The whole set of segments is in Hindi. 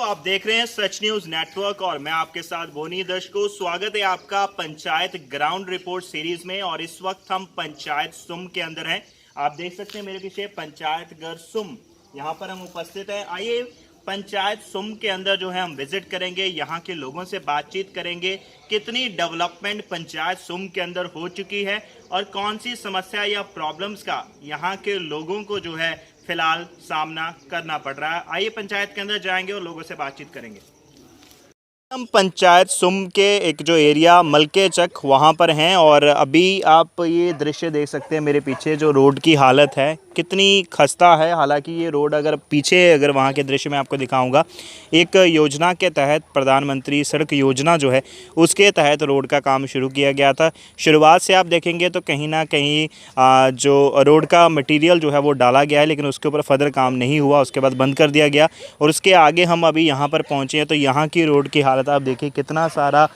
आप देख रहे हैं सच न्यूज नेटवर्क और मैं आपके साथ बोनी। दर्शकों, स्वागत है आपका पंचायत ग्राउंड रिपोर्ट सीरीज में। और इस वक्त हम पंचायत सुम के अंदर हैं। आप देख सकते हैं मेरे पीछे पंचायत घर सुम, यहाँ पर हम उपस्थित हैं। आइए पंचायत सुम के अंदर जो है हम विजिट करेंगे, यहाँ के लोगों से बातचीत करेंगे, कितनी डेवलपमेंट पंचायत सुम के अंदर हो चुकी है और कौन सी समस्या या प्रॉब्लम्स का यहाँ के लोगों को जो है फिलहाल सामना करना पड़ रहा है। आइए पंचायत के अंदर जाएंगे और लोगों से बातचीत करेंगे। हम पंचायत सुम के एक जो एरिया मलके चक वहाँ पर हैं और अभी आप ये दृश्य देख सकते हैं मेरे पीछे, जो रोड की हालत है कितनी खस्ता है। हालांकि ये रोड अगर वहाँ के दृश्य में आपको दिखाऊंगा, एक योजना के तहत प्रधानमंत्री सड़क योजना जो है उसके तहत रोड का काम शुरू किया गया था। शुरुआत से आप देखेंगे तो कहीं ना कहीं जो रोड का मटेरियल जो है वो डाला गया है, लेकिन उसके ऊपर फर्दर काम नहीं हुआ, उसके बाद बंद कर दिया गया। और उसके आगे हम अभी यहाँ पर पहुँचे हैं तो यहाँ की रोड की हालत आप देखिए, कितना सारा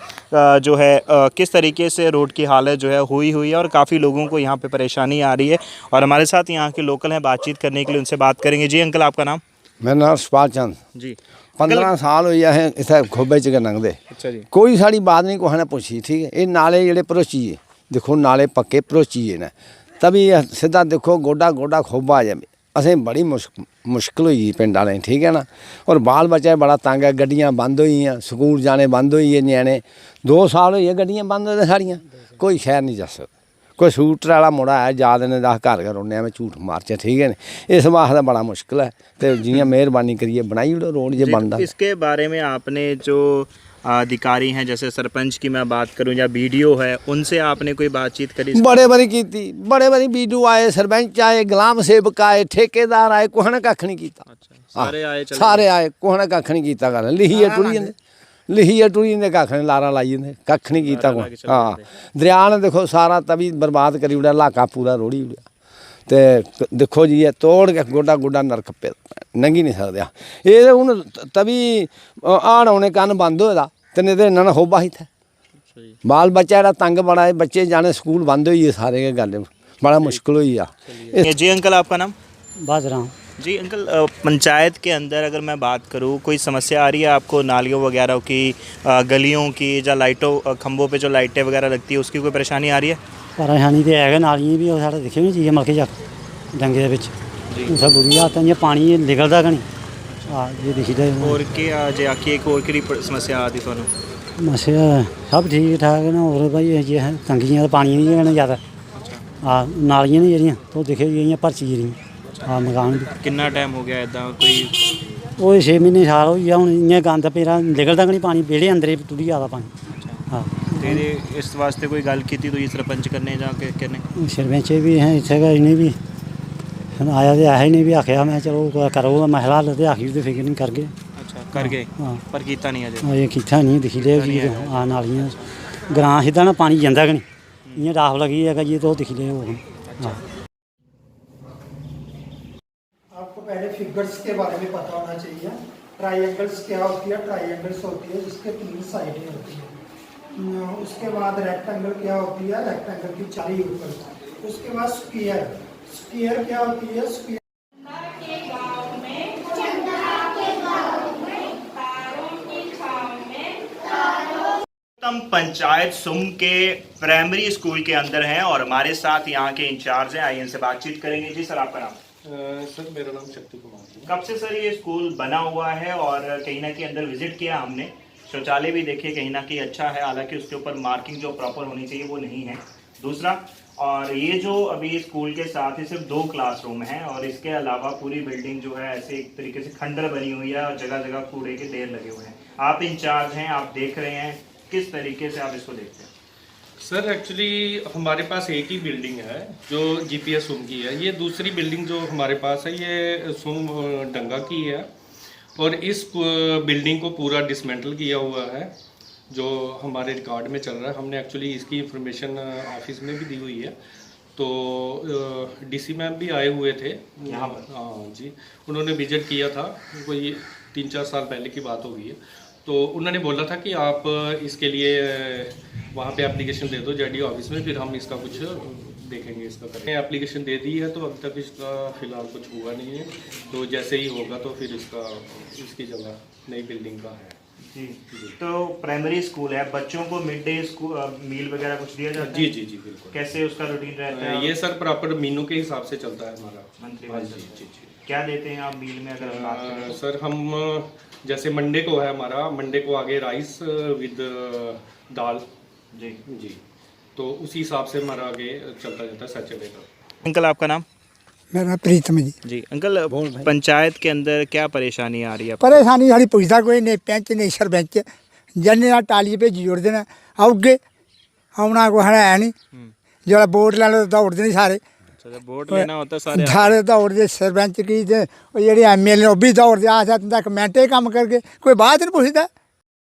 जो है किस तरीके से रोड की हालत जो है हुई है और काफ़ी लोगों को यहाँ पे परेशानी आ रही है। और हमारे साथ यहाँ के लोकल हैं, बातचीत करने के लिए उनसे बात करेंगे। जी अंकल, आपका नाम? मेरा नाम सुपाल चंद जी। 15 साल हो है इतने खोबे च लंघते। अच्छा जी। कोई साड़ी बात नहीं कुछ ने पूछी। ठीक है, ये नाले जेडे भरोचीए देखो, नाले पक्के भरोचीए ने, तभी सीधा देखो गोडा गोडा खोबा आ जाए। असें बड़ी मुश्किल हुई पिंड वाले, ठीक है ना। और बाल बच्चा बड़ा तंग है, गड्डियां बंद हुई, स्कूल जाने बंद हुई है, न्याणे 2 साल हुई है गड्डियां बंद होते साड़ियाँ, कोई शहर नहीं जा सकता। कोई सूटर वाला मुड़ा है जा देने दस घर रोने में झूठ मारचे, ठीक है ना। इस वास्ते बड़ा मुश्किल है, तो जियां मेहरबानी करिए बनाई ओड़ो रोड जे बनता। इसके बारे में आपने जो अधिकारी हैं, जैसे सरपंच की मैं बात करूं या बीडीओ है, उनसे आपने कोई बातचीत करी? बड़े बड़ी की, बड़े बड़ी बीडीओ आए, सरपंच आए, गुलाम सेवक आए, ठेकेदार आए, कुछ ने कख नहीं किया। सारे आए कुछ ने कख नहीं किया। गल लिखी है टुरी जंदे, लिखी है टुरी जंदे, कख नहीं लारा लाई जंदे, कख नहीं किया। हाँ, दरिया ने देखो सारा तभी बर्बाद करी उड़ा, इलाका पूरा रोड़ी उड़ा। तो देखो जी, ये तोड़ के गोडा गोडा नरक पे नंगी नहीं सकते। ये हूँ तभी आन आने कन्न बंद होएदा, तो नहीं तो इन्होंने होबा ही था। बाल बच्चा जरा तंग बड़ा है, बच्चे जाने स्कूल बंद हुई है, सारे के गल बड़ा मुश्किल हुई है। जी अंकल, आपका नाम? बाजरा। जी अंकल, पंचायत के अंदर अगर मैं बात करूं, कोई समस्या आ रही है आपको नालियों वगैरह की, गलियों की, या लाइटों खंभों पे जो लाइटें वगैरह लगती है उसकी कोई परेशानी आ रही है? परेशानी तो है, नालियाँ भी साढ़े दिखे नहीं चाहिए मलके जक डंगे सब बुरी हालत है, पानी निकलता कि नहीं। हाँ, ये दिखी दे। और क्या जे आखी एक और की समस्या आती थानू? समस्या सब ठीक ठाक है। और भाई ये है तंगियाँ, पानी नहीं है ज़्यादा। हाँ, नालियाँ नहीं जेह्ड़ियां तो दिखे जी भरची गेदियां। हाँ, मकान भी। कितना टाइम हो गया इदा? कोई वो 6 महीने साल हो गया हूँ, इ'यां गंद पेरा निकलता कि नहीं पानी, बेड़े अंदर टुरी जाता पानी। हाँ, इस वास्ते कोई गल की तो सरपंच करने जाके कहने? सरपंच भी हैं इत्थे, इन्हें भी आया तो है नहीं, भी आख्या मैं चलो करो महिला हल, तो आखी तो फिक्र नहीं करगे। अच्छा, कर गए? हाँ, पर कीता नहीं अजे? ये किता नहीं, दिखी ले जी। हाँ, नालियाँ ग्रां सीधा ना पानी जाता कि नहीं, इ'यां राख लगी है ये तो दिखी ले। हाँ, आपको पहले फिगर्स के बारे में पता होना चाहिए। ट्राइएंगल्स क्या होती है? ट्राइएंगल्स होती है जिसके 3 साइडें होती हैं। उसके बाद रेक्टेंगल क्या होती है? रेक्टेंगल की 4 ऊपर। उसके बाद स्क्वायर, स्क्वायर क्या होती है? स्क्वायर हम पंचायत सुम के प्राइमरी स्कूल के अंदर हैं और हमारे साथ यहाँ के इंचार्ज हैं। आइए इनसे बातचीत करेंगे। जी सर, आपका नाम? सर, मेरा नाम शक्ति कुमार। कब से सर ये स्कूल बना हुआ है? और कहीं ना कहीं अंदर विजिट किया हमने, शौचालय भी देखे, कहीं ना कहीं अच्छा है, हालांकि उसके ऊपर मार्किंग जो प्रॉपर होनी चाहिए वो नहीं है। दूसरा, और ये जो अभी स्कूल के साथ ही सिर्फ 2 क्लासरूम हैं और इसके अलावा पूरी बिल्डिंग जो है ऐसे एक तरीके से खंडर बनी हुई है और जगह जगह कूड़े के ढेर लगे हुए हैं। आप इंचार्ज हैं, आप देख रहे हैं, किस तरीके से आप इसको देखते हैं? सर, एक्चुअली हमारे पास एक ही बिल्डिंग है जो जीपीएस सुम की है। ये दूसरी बिल्डिंग जो हमारे पास है ये सुम डंगा की है और इस बिल्डिंग को पूरा डिसमेंटल किया हुआ है, जो हमारे रिकॉर्ड में चल रहा है। हमने एक्चुअली इसकी इंफॉर्मेशन ऑफिस में भी दी हुई है, तो डीसी मैम भी आए हुए थे यहाँ पर। हाँ जी, उन्होंने विजिट किया था, कोई 3-4 साल पहले की बात हो गई है। तो उन्होंने बोला था कि आप इसके लिए वहाँ पे एप्लीकेशन दे दो जेडी ऑफिस में, फिर हम इसका कुछ देखेंगे इसका करेंगे। एप्लीकेशन दे दी है तो अभी तक इसका फिलहाल कुछ हुआ नहीं है, तो जैसे ही होगा तो फिर इसकी जगह नई बिल्डिंग का है। जी। तो प्राइमरी स्कूल है, बच्चों को मिड डे स्कूल मील वगैरह कुछ दिया जाता है? जी जी जी बिल्कुल। कैसे उसका रूटीन रहता है? ये सर प्रॉपर मीनू के हिसाब से चलता है हमारा मंथली हाँ, बेसिस जी पे। जी जी। क्या देते हैं आप मील में, अगर हम बात करें तो? सर हम जैसे मंडे को है हमारा, मंडे को आगे राइस विद दाल जी जी, तो उसी हिसाब से हमारा आगे चलता जाता है सैटरडे का। अंकल आपका नाम? मेरा नाम प्रीतम जी। जी अंकल, पंचायत के अंदर क्या परेशानी आ रही है? परेशानी साड़ी पुछदा कोई नहीं, पैंच नहीं सरपंच जन्ने ना टाली भेजी जोड़ देना औगे औना को है नहीं, जो वोट लैने दौड़ते नहीं सारे, वोट लेना होता सारे सारे दौड़ते सरपंच की ते जेह्ड़े MLA ओह् बी दौड़ते, आ कमेंटे कम्म करके कोई बात नहीं पुछदा।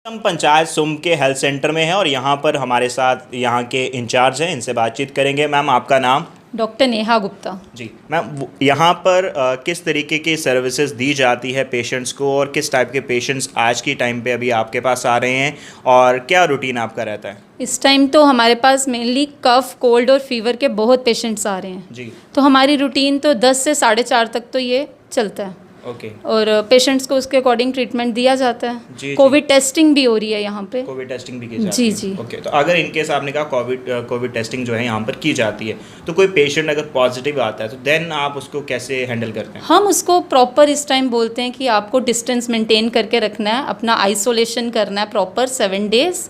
हम पंचायत सुम के हेल्थ सेंटर में हैं और यहाँ पर हमारे साथ यहाँ के इंचार्ज हैं, इनसे बातचीत करेंगे। मैम आपका नाम? डॉक्टर नेहा गुप्ता। जी मैम, यहाँ पर किस तरीके की सर्विसेज दी जाती है पेशेंट्स को, और किस टाइप के पेशेंट्स आज की टाइम पे अभी आपके पास आ रहे हैं, और क्या रूटीन आपका रहता है? इस टाइम तो हमारे पास मेनली कफ, कोल्ड और फीवर के बहुत पेशेंट्स आ रहे हैं। जी। तो हमारी रूटीन तो 10 से 4:30 तक तो ये चलता है। ओके। और पेशेंट्स को उसके अकॉर्डिंग ट्रीटमेंट दिया जाता जी, है। जी। कोविड टेस्टिंग भी हो रही है यहाँ पे। कोविड टेस्टिंग भी की जाती जी है? जी। ओके, तो अगर इनकेस आपने कहा कोविड टेस्टिंग जो है यहाँ पर की जाती है, तो कोई पेशेंट अगर पॉजिटिव आता है तो देन आप उसको कैसे हैंडल करते हैं? हम उसको प्रॉपर इस टाइम बोलते हैं कि आपको डिस्टेंस मेंटेन करके रखना है, अपना आइसोलेशन करना है प्रॉपर 7 डेज,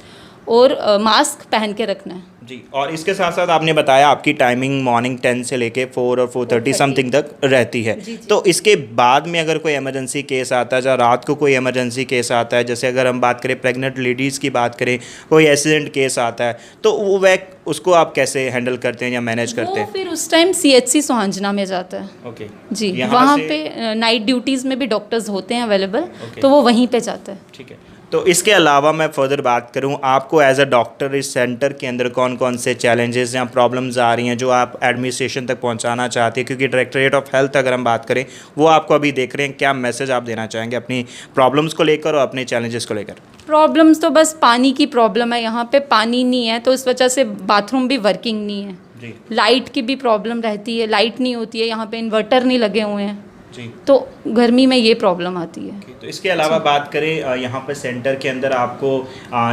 और मास्क पहन के रखना है। जी। और इसके साथ साथ आपने बताया आपकी टाइमिंग मॉर्निंग 10 से लेके 4 और 4:30 समथिंग तक रहती है। जी, जी। तो इसके बाद में अगर कोई इमरजेंसी केस आता है, या रात को कोई इमरजेंसी केस आता है, जैसे अगर हम बात करें प्रेग्नेंट लेडीज़ की बात करें, कोई एक्सीडेंट केस आता है, तो वह उसको आप कैसे हैंडल करते हैं या मैनेज करते वो हैं? फिर उस टाइम CHC सोहांजना में जाता है। ओके जी, यहाँ वहाँ से- पे नाइट ड्यूटीज़ में भी डॉक्टर्स होते हैं अवेलेबल, ओके। तो वो वहीं पे जाता है। ठीक है। तो इसके अलावा मैं फर्दर बात करूं, आपको एज अ डॉक्टर इस सेंटर के अंदर कौन कौन से चैलेंजेस या प्रॉब्लम्स आ रही हैं जो आप एडमिनिस्ट्रेशन तक पहुंचाना चाहते हैं? क्योंकि डायरेक्टरेट ऑफ हेल्थ अगर हम बात करें, वो आपको अभी देख रहे हैं, क्या मैसेज आप देना चाहेंगे अपनी प्रॉब्लम्स को लेकर और अपने चैलेंजेस को लेकर? प्रॉब्लम्स तो बस पानी की प्रॉब्लम है, यहाँ पे पानी नहीं है, तो इस वजह से बाथरूम भी वर्किंग नहीं है। जी लाइट की भी प्रॉब्लम रहती है, लाइट नहीं होती है, यहाँ पे इन्वर्टर नहीं लगे हुए हैं, जी। तो गर्मी में ये प्रॉब्लम आती है। तो इसके अलावा बात करें, यहाँ पर सेंटर के अंदर आपको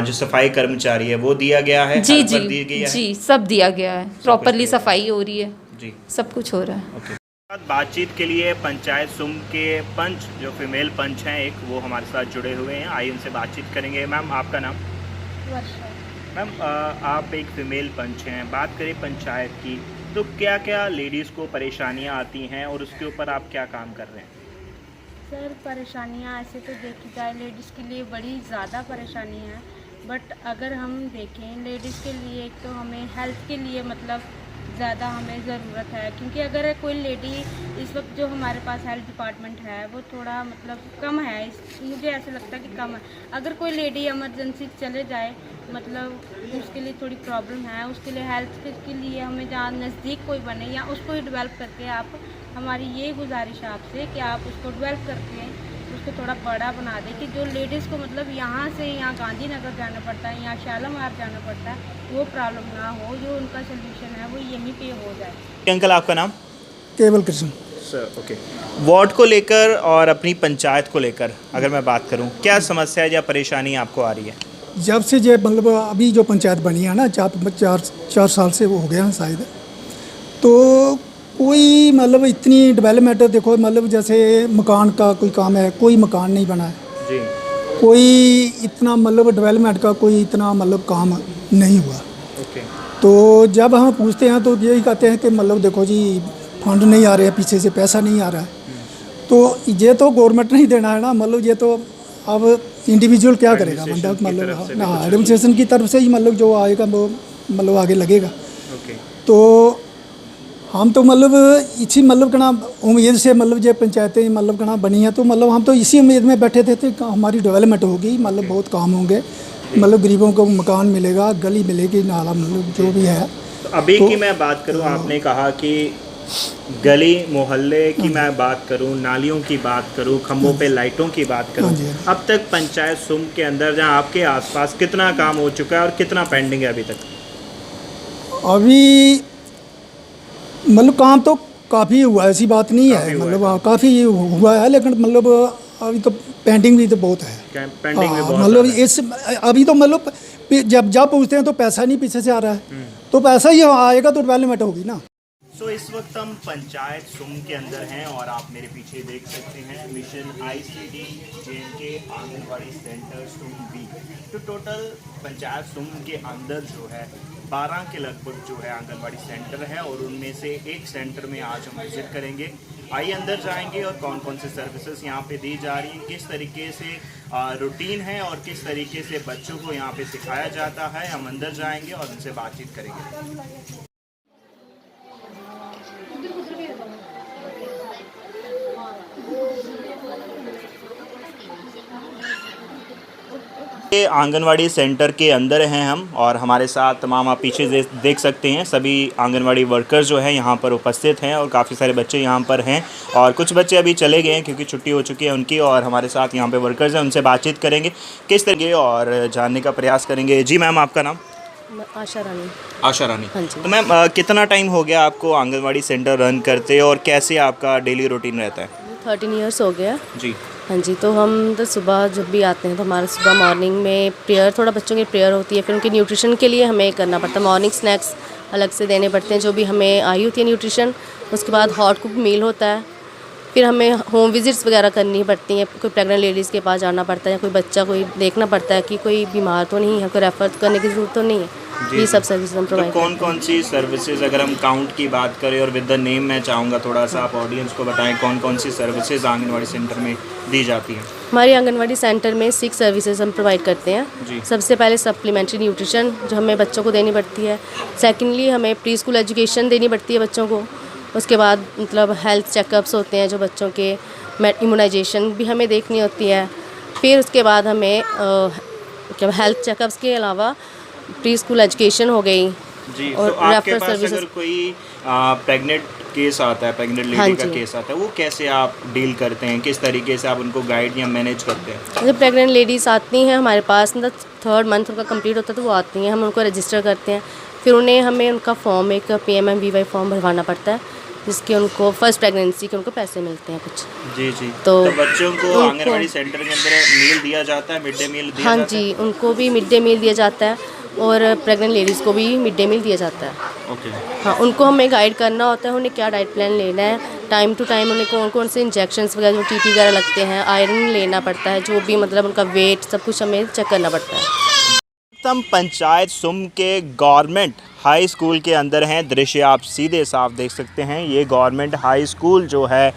जो सफाई कर्मचारी है वो दिया गया है? जी हेल्पर जी दी गई है? जी, सब दिया गया है, प्रॉपरली दिया सफाई हो रही है, जी। सब कुछ हो रहा है। ओके। बातचीत के लिए पंचायत सुम के पंच, जो फीमेल पंच हैं एक, वो हमारे साथ जुड़े हुए हैं, आइए उनसे बातचीत करेंगे। मैम आपका नाम? मैम आप एक फीमेल पंच हैं, बात करें पंचायत की, तो क्या क्या लेडीज़ को परेशानियां आती हैं और उसके ऊपर आप क्या काम कर रहे हैं? सर परेशानियाँ ऐसे तो देखी जाए लेडीज़ के लिए बड़ी ज़्यादा परेशानी है, बट अगर हम देखें लेडीज़ के लिए, एक तो हमें हेल्थ के लिए मतलब ज़्यादा हमें ज़रूरत है, क्योंकि अगर कोई लेडी इस वक्त जो हमारे पास हेल्थ डिपार्टमेंट है वो थोड़ा मतलब कम है, मुझे ऐसा लगता है कि कम है। अगर कोई लेडी इमरजेंसी चले जाए, मतलब उसके लिए थोड़ी प्रॉब्लम है, उसके लिए हेल्थ के लिए हमें जहाँ नज़दीक कोई बने या उसको ही डेवलप करके, आप हमारी ये गुजारिश है आपसे कि आप उसको डेवलप करके उसको थोड़ा बड़ा बना दें, कि जो लेडीज़ को मतलब यहाँ से यहाँ गांधीनगर जाना पड़ता है, यहाँ शालामार जाना पड़ता है, वो प्रॉब्लम ना हो, जो उनका सोल्यूशन है वो यहीं पे हो जाए। अंकल आपका नाम? केवल कृष्ण। Sir okay. वार्ड को लेकर और अपनी पंचायत को लेकर अगर मैं बात करूं, क्या समस्या या परेशानी आपको आ रही है? जब से जो मतलब अभी जो पंचायत बनी है ना, 4 साल से वो हो गया शायद, तो कोई मतलब इतनी डेवलपमेंट देखो, मतलब जैसे मकान का कोई काम है, कोई मकान नहीं बना है जी। कोई इतना मतलब डेवलपमेंट का कोई इतना मतलब काम नहीं हुआ। ओके। तो जब हम पूछते हैं तो यही कहते हैं कि मतलब देखो जी फंड नहीं आ रहे हैं, पीछे से पैसा नहीं आ रहा है, तो ये तो गवर्नमेंट नहीं देना है ना, मतलब ये तो अब इंडिविजुअल क्या करेगा बंदा, मतलब हाँ एडमिनिस्ट्रेशन की तरफ से ही मतलब जो आएगा वो मतलब आगे लगेगा। ओके। तो हम तो मतलब इसी मतलब कहना उम्मीद से मतलब जो पंचायतें मतलब कहना बनी हैं, तो मतलब हम तो इसी उम्मीद में बैठे थे कि हमारी डेवलपमेंट होगी, मतलब बहुत काम होंगे, मतलब गरीबों को मकान मिलेगा, गली मिलेगी, नाला मतलब जो भी है। तो अभी की मैं बात करूं, आपने कहा कि गली मोहल्ले की मैं बात करूं, नालियों की बात करूं, खंभों पे लाइटों की बात करूं, हाँ जी। अब तक पंचायत सुम के अंदर जहां आपके आसपास कितना काम हो चुका है और कितना पेंडिंग है अभी तक? अभी मतलब काम तो काफ़ी हुआ है, ऐसी बात नहीं है, मतलब काफ़ी हुआ है, लेकिन मतलब अभी तो पेंडिंग भी तो बहुत है। पेंडिंग में हाँ, बहुत मतलब ज़्यादा है। इस अभी तो मतलब जब पूछते हैं तो पैसा नहीं पीछे से आ रहा है, तो पैसा ही आएगा तो डेवलपमेंट होगी ना। सो इस वक्त हम पंचायत सुम के अंदर हैं और आप मेरे पीछे देख सकते हैं mission ICD JNK anganwadi centre सुम बी। तो टोटल पंचायत सुम के अंदर जो है 12 के लगभग जो है आंगनवाड़ी सेंटर है और उनमें से एक सेंटर में आज हम विजिट करेंगे। आइए अंदर जाएंगे और कौन कौन से सर्विसेज यहाँ पे दी जा रही हैं, किस तरीके से रूटीन है और किस तरीके से बच्चों को यहाँ पे सिखाया जाता है। हम अंदर जाएंगे और उनसे बातचीत करेंगे। ये आंगनवाड़ी सेंटर के अंदर हैं हम और हमारे साथ तमाम आप पीछे देख सकते हैं सभी आंगनवाड़ी वर्कर जो हैं यहाँ पर उपस्थित हैं और काफ़ी सारे बच्चे यहाँ पर हैं और कुछ बच्चे अभी चले गए हैं क्योंकि छुट्टी हो चुकी है उनकी। और हमारे साथ यहाँ पे वर्कर्स हैं, उनसे बातचीत करेंगे किस तरीके और जानने का प्रयास करेंगे। जी मैम, आपका नाम? आशा रानी। आशा रानी। हाँ जी। तो मैम कितना टाइम हो गया आपको आंगनवाड़ी सेंटर रन करते और कैसे आपका डेली रूटीन रहता है? 13 इयर्स हो गया। जी। हाँ जी, तो हम तो सुबह जब भी आते हैं तो हमारा सुबह मॉर्निंग में प्रेयर, थोड़ा बच्चों की प्रेयर होती है, फिर उनके न्यूट्रिशन के लिए हमें करना पड़ता है, मॉर्निंग स्नैक्स अलग से देने पड़ते हैं जो भी हमें आई होती है न्यूट्रिशन। उसके बाद हॉट कुक मील होता है, फिर हमें होम विजिट्स वगैरह करनी पड़ती हैं, कोई प्रेग्नेंट लेडीज़ के पास जाना पड़ता है, कोई बच्चा कोई देखना पड़ता है कि कोई बीमार तो नहीं है, कोई रेफ़र करने की ज़रूरत तो नहीं है। ये सब सर्विस हम प्रोवाइड तो कौन कौन सी सर्विसेज अगर हम काउंट की बात करें और विद द नेम मैं चाहूँगा थोड़ा सा आप ऑडियंस को बताएं कौन कौन सी सर्विसेज आंगनवाड़ी सेंटर में दी जाती हैं? हमारी आंगनवाड़ी सेंटर में 6 सर्विसेज हम प्रोवाइड करते हैं। जी। सबसे पहले सप्लीमेंट्री न्यूट्रिशन जो हमें बच्चों को देनी पड़ती है। सेकेंडली हमें प्री स्कूल एजुकेशन देनी पड़ती है बच्चों को। उसके बाद मतलब हेल्थ चेकअप्स होते हैं जो बच्चों के, इम्यूनाइजेशन भी हमें देखनी होती है। फिर उसके बाद हमें क्या हेल्थ चेकअप्स के अलावा प्री स्कूल एजुकेशन हो गई। जी। और तो आपके रेफर पास सर्विसेज। अगर कोई प्रेग्नेंट केस आता है, प्रेग्नेंट हाँ लेडी का जी। केस आता है, वो कैसे आप डील करते हैं, किस तरीके से आप उनको गाइड या मैनेज करते हैं? जब प्रेग्नेंट लेडीज़ आती हैं हमारे पास, मतलब 3rd मंथ उनका कंप्लीट होता है तो वो आती हैं, हम उनको रजिस्टर करते हैं। फिर उन्हें हमें उनका फॉर्म, एक PMMVY फॉर्म भरवाना पड़ता है जिसके उनको फर्स्ट प्रेगनेंसी के उनको पैसे मिलते हैं कुछ। जी जी। तो बच्चों को उनको- आंगनवाड़ी सेंटर के अंदर मील दिया जाता है, मिड डे मील दिया हाँ जाता है? जी, उनको भी मिड डे मील दिया जाता है और प्रेग्नेंट लेडीज़ को भी मिड डे मील दिया जाता है। ओके। हाँ, उनको हमें गाइड करना होता है उन्हें क्या डाइट प्लान लेना है, टाइम टू टाइम उन्हें कौन कौन से इंजेक्शंस वगैरह जो TT वगैरह लगते हैं, आयरन लेना पड़ता है, जो भी मतलब उनका वेट सब कुछ हमें चेक करना पड़ता है। हम पंचायत सुम के गवर्नमेंट हाई स्कूल के अंदर हैं। दृश्य आप सीधे साफ देख सकते हैं। ये गवर्नमेंट हाई स्कूल जो है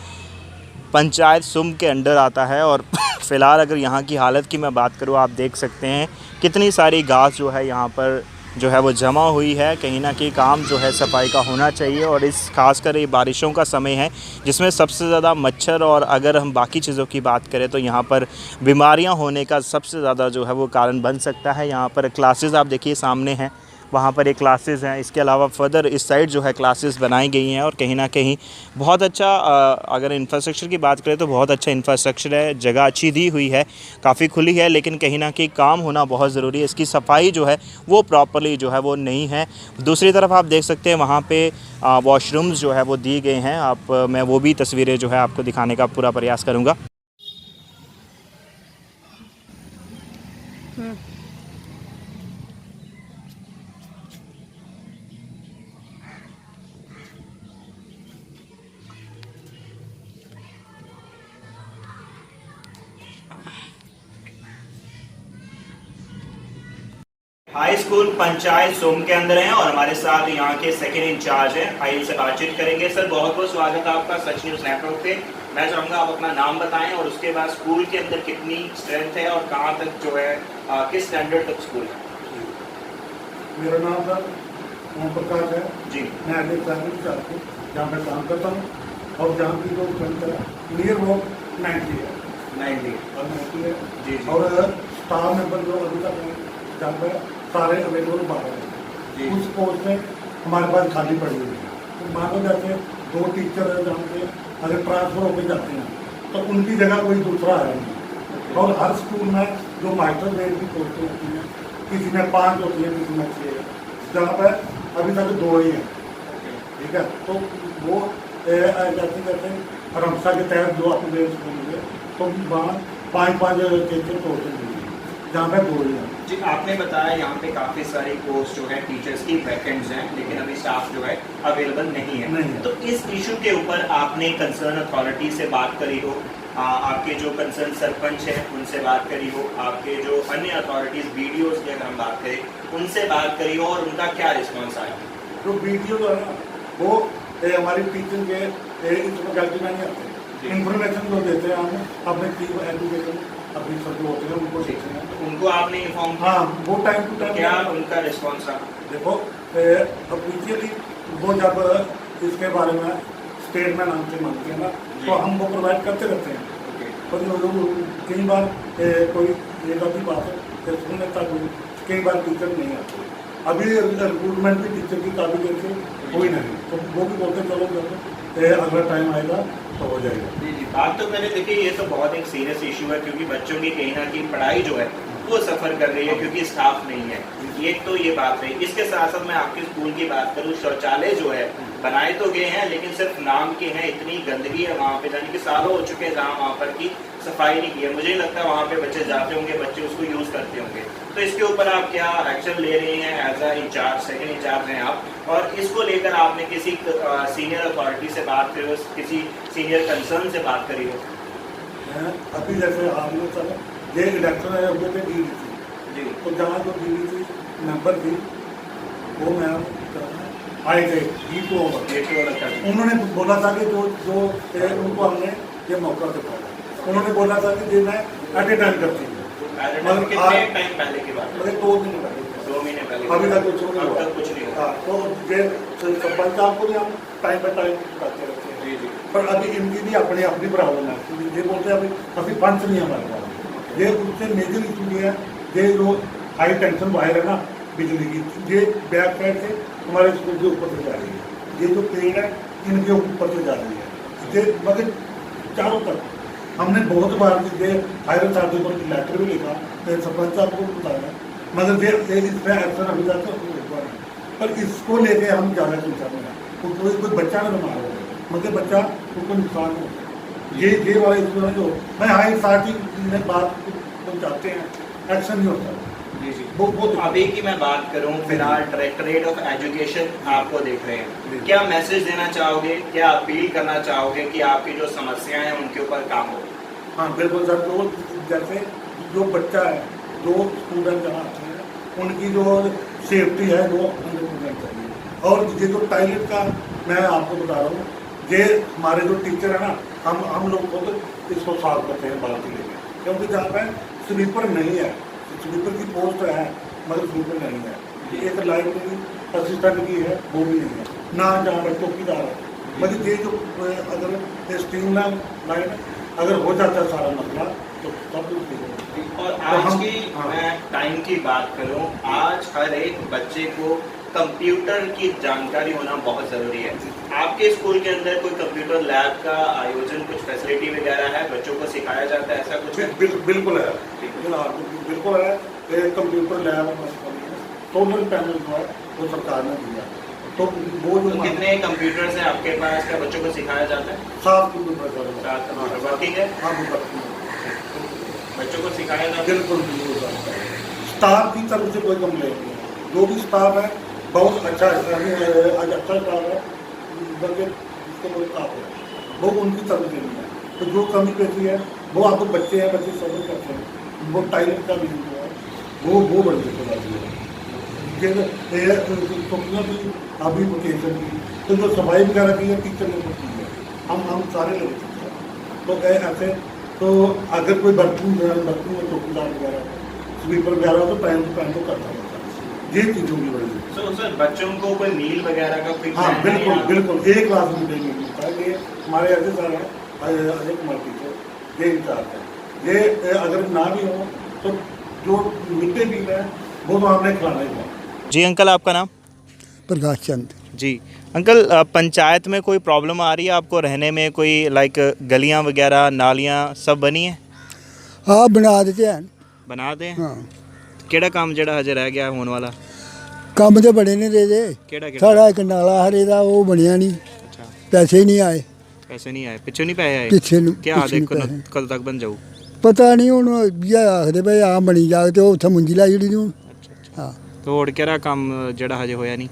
पंचायत सुम के अंडर आता है और फ़िलहाल अगर यहाँ की हालत की मैं बात करूँ, आप देख सकते हैं कितनी सारी घास जो है यहाँ पर जो है वो जमा हुई है। कहीं ना कहीं काम जो है सफाई का होना चाहिए और इस खासकर ये बारिशों का समय है जिसमें सबसे ज़्यादा मच्छर और अगर हम बाकी चीज़ों की बात करें तो यहाँ पर बीमारियाँ होने का सबसे ज़्यादा जो है वो कारण बन सकता है। यहाँ पर क्लासेस आप देखिए सामने हैं, वहाँ पर एक क्लासेस हैं, इसके अलावा फर्दर इस साइड जो है क्लासेस बनाई गई हैं और कहीं ना कहीं बहुत अच्छा अगर इंफ्रास्ट्रक्चर की बात करें तो बहुत अच्छा इंफ्रास्ट्रक्चर है, जगह अच्छी दी हुई है, काफ़ी खुली है, लेकिन कहीं ना कहीं काम होना बहुत ज़रूरी है। इसकी सफाई जो है वो प्रॉपरली जो है वो नहीं है। दूसरी तरफ आप देख सकते हैं वहाँ पे वॉशरूम्स जो है वो दिए गए हैं। मैं वो भी तस्वीरें जो है आपको दिखाने का पूरा प्रयास करूँगा। हाई स्कूल पंचायत सोम के अंदर हैं और हमारे साथ यहाँ के सेकंड इंचार्ज हैं। आइए इनसे बातचीत करेंगे। सर बहुत बहुत स्वागत है आपका सच न्यूज़ नेटवर्क पे। मैं चाहूँगा आप अपना नाम बताएं और उसके बाद स्कूल के अंदर कितनी स्ट्रेंथ है और कहाँ तक जो है किस स्टैंडर्ड तक स्कूल है? मेरा नाम सर ओम प्रकाश है जी। मैं आगे प्राइमरी स्कूल जहाँ मैं काम करता हूँ और जहाँ की जो स्ट्रेंथ है नियर वो 90 है। 90 और 90 है जी। और स्टाफ मेंबर जो अभी तक जहाँ पर सारे अवेलेबल बाहर हैं, उस पोस्ट में हमारे पास खाली पड़ी हुई है। तो मानो जैसे 2 टीचर है जहाँ से अगर ट्रांसफ़र होकर जाते हैं तो उनकी जगह कोई दूसरा है नहीं। और हर स्कूल में जो मास्टर ग्रेड की पोस्टें होती हैं, किसी में 5 होती है, किसी में 6 है, जहाँ पर अभी तक 2 ही हैं। ठीक है। तो वो जैसे जैसे रमसा के तहत जो अपने स्कूल में तो वहाँ 5-5 टीचर कोर्सेज मिली जहाँ पे 2 ही हैं। जी, आपने बताया यहाँ पे काफ़ी सारी पोस्ट जो है टीचर्स की वैकेंट्स हैं, लेकिन अभी स्टाफ जो है अवेलेबल नहीं है। तो इस इशू के ऊपर आपने कंसर्न अथॉरिटी से बात करी हो, आपके जो कंसर्न सरपंच हैं उनसे बात करी हो, आपके जो अन्य अथॉरिटीज़ BDOs की अगर हम बात करें उनसे बात करी हो, और उनका क्या रिस्पॉन्स आया? जो BDO जो है ना वो हमारी टीचिंग के इसमें गलती नहीं आते, इन्फॉर्मेशन जो देते हैं हम अपने टीम एजुकेशन अपनी सब जो होते हैं उनको देते हैं। तो उनको आपने इन्फॉर्म किया? हाँ, वो टाइम टू टाइम। क्या उनका रिस्पॉन्स रहा? देखो ऑफिशियली वो जब इसके बारे में स्टेटमेंट हमसे मांगते हैं ना तो हम वो प्रोवाइड करते रहते हैं। पर कई बार कोई ये गलती बात है सुनने तक कई बार टीचर नहीं आते। अभी रिक्रूटमेंट भी टीचर की काफ़ी देर से कोई नहीं, तो वो भी बोलते चलो जब अगला टाइम आएगा तो हो जाएगा। जी जी, बात तो पहले देखिए ये तो बहुत एक सीरियस इशू है, क्योंकि बच्चों की कहीं ना कहीं पढ़ाई जो है वो सफ़र कर रही है क्योंकि स्टाफ नहीं है। एक तो ये बात रही, इसके साथ साथ मैं आपके स्कूल की बात करूँ, शौचालय जो है बनाए तो गए हैं लेकिन सिर्फ नाम के हैं, इतनी गंदगी है वहाँ पे, जाने कि सालों हो चुके हैं जहाँ वहाँ पर की सफाई नहीं की है। मुझे नहीं लगता वहाँ पे बच्चे जाते होंगे, बच्चे उसको यूज़ करते होंगे। तो इसके ऊपर आप क्या एक्शन ले रहे हैं as a incharge, second incharge हैं आप, और इसको लेकर आपने किसी सीनियर अथॉरिटी से बात करी हो, किसी सीनियर कंसर्न से बात करी हो? अभी जैसे आपने सर ये इलेक्शन है हुए थे DDC जी, तो जहाँ जो DDC मेंबर थी वो मैम आए थे उन्होंने बोला था कि जो उनको हमने ये मौका दिखाया, उन्होंने बोला था कि ये मैं एट ए टाइम करती हूँ। मतलब कितने टाइम पहले की बात? मतलब 2 महीने पहले। 2 महीने पहले? अभी तक कुछ नहीं हुआ। कुछ नहीं हुआ। हाँ, तो ये सरपंच आपको भी हम टाइम बाई टाइम करते रहते हैं। जी जी। पर अभी इनकी भी अपनी प्रॉब्लम है, ये बोलते हैं अभी फंड्स नहीं हमारे पास। ये उससे मेजर इशू ये है, ये जो हाई टेंशन वायर है ना बिजली की, ये बैक साइड से हमारे स्कूल के ऊपर से जा रही है। ये जो पेड़ है इनके ऊपर से जा रही है, ये मतलब चारों तरफ। हमने बहुत बार ये हायर अथॉरिटी पर लेटर भी लिखा, सरपंच साहब को बताया, मगर ये इस पर एक्शन अभी तक हुआ नहीं। पर इसको लेके हम ज़्यादा चिंता में हैं। कोई बच्चा ना बीमार हो, मगर बच्चा उनको नुकसान हो, ये वाला इशू है जो मैं हाई अथॉरिटी में बात पहुँचाते हैं, एक्शन नहीं होता। जी जी। वो अभी की मैं बात करूं, फिलहाल डायरेक्टरेट ऑफ एजुकेशन आपको देख रहे हैं, क्या मैसेज देना चाहोगे, क्या अपील करना चाहोगे कि आपकी जो समस्याएं हैं उनके ऊपर काम हो? हाँ बिल्कुल सर, तो जैसे जो बच्चा है, जो स्टूडेंट जहाँ आते हैं, उनकी जो सेफ्टी है वो 100% चाहिए। और ये जो टॉयलेट का मैं आपको बता रहा हूँ, ये हमारे जो टीचर है ना, हम लोग खुद इसको साफ करते हैं बाल्टी लेके, क्योंकि जहाँ पे स्लीपर नहीं है, स्लीपर की पोस्ट है मगर स्लीपर नहीं है। एक लाइब्रेरी असिस्टेंट की है वो भी नहीं है, ना जहाँ पर चौकीदार है। मगर ये जो अगर स्ट्रीम लाइन अगर हो जाता है सारा मसला तो सब कुछ ठीक है। और आज की मैं टाइम की बात करूं, आज हर एक बच्चे को कंप्यूटर की जानकारी होना बहुत ज़रूरी है। आपके स्कूल के अंदर कोई कंप्यूटर लैब का आयोजन, कुछ फैसिलिटी वगैरह है, बच्चों को सिखाया जाता है, ऐसा कुछ है? बिल्कुल है, बिल्कुल है। कंप्यूटर लैब सोलर पैनल जो है वो सरकार ने दिया, तो वो जो कितने कंप्यूटर्स हैं आपके पास, क्या बच्चों को सिखाया जाता है? 7 कंप्यूटर वर्किंग है? हाँ, बच्चों को सिखाया जाता है? बिल्कुल। स्टाफ की तरफ से कोई कंप्लेंट नहीं है, जो भी स्टाफ है बहुत अच्छा है, आज अच्छा स्टाफ है, बल्कि जिसको कोई स्टाफ है वो उनकी तरफ से नहीं है। तो जो कमी पेशी है वो आपको बच्चे हैं, बच्चे सब करते हैं, वो टाइलेट का भी जो है वो बड़ी दिक्कत आती है। कंपनियों की अभी लोकेशन की तो जो सफाई वगैरह की है टीचर ने की है, हम सारे लोग तो ऐसे। तो अगर कोई बर्तन में चौकीदार वगैरह स्वीपर वगैरह तो टाइम टू टाइम तो करता रहता है, ये चीज़ों की बड़ी। तो सर बच्चों को कोई मील वगैरह का कोई? हाँ बिल्कुल एक क्लास में नहीं मिलता है। ये हमारे ऐसे सर हैं अजय कुमार टीचर, ये इंचार्ज है। ये अगर ना भी हो तो जो मिड डे मील है वो तो आपने खिलाना ही है। जी अंकल, आपका नाम? प्रकाश चंद। जी अंकल, पंचायत में कोई प्रॉब्लम आ रही है आपको रहने में? कोई लाइक गलियां वगैरह, नालियां सब बनी हैं? हाँ बना देते हैं। बना दें? हाँ। ਕਿਹੜਾ ਕੰਮ ਜਿਹੜਾ ਹਜੇ ਰਹਿ ਗਿਆ ਹੋਣ ਵਾਲਾ? ਕੰਮ ਤੇ ਬੜੇ ਨੇ ਦੇ ਦੇ ਕਿਹੜਾ ਕਿਹੜਾ ਸਾਡਾ ਇੱਕ ਨਾਲਾ ਹਰੇ ਦਾ ਉਹ ਬਣਿਆ ਨਹੀਂ ਅੱਛਾ ਪੈਸੇ ਹੀ ਨਹੀਂ ਆਏ ਪੈਸੇ ਨਹੀਂ ਆਏ ਪਿੱਛੋਂ ਨਹੀਂ ਪੈਸੇ ਆਏ ਪਿੱਛੇ ਨੂੰ क्या ਪਿੱਛੇ ਨੂੰ देखो ਪੈਸੇ। कल तक बन जाऊ ਪਤਾ ਨਹੀਂ ਹੁਣ ਇਹ ਆਖਦੇ ਬਈ ਆ ਬਣੀ ਜਾ ਤੇ ਉਹ ਉੱਥੇ ਮੁੰਜੀ ਲਾ ਜਿਹੜੀ ਨੂੰ ਹਾਂ तो ਹੋਰ ਕਿਹੜਾ ਕੰਮ ਜਿਹੜਾ ਹਜੇ ਹੋਇਆ ਨਹੀਂ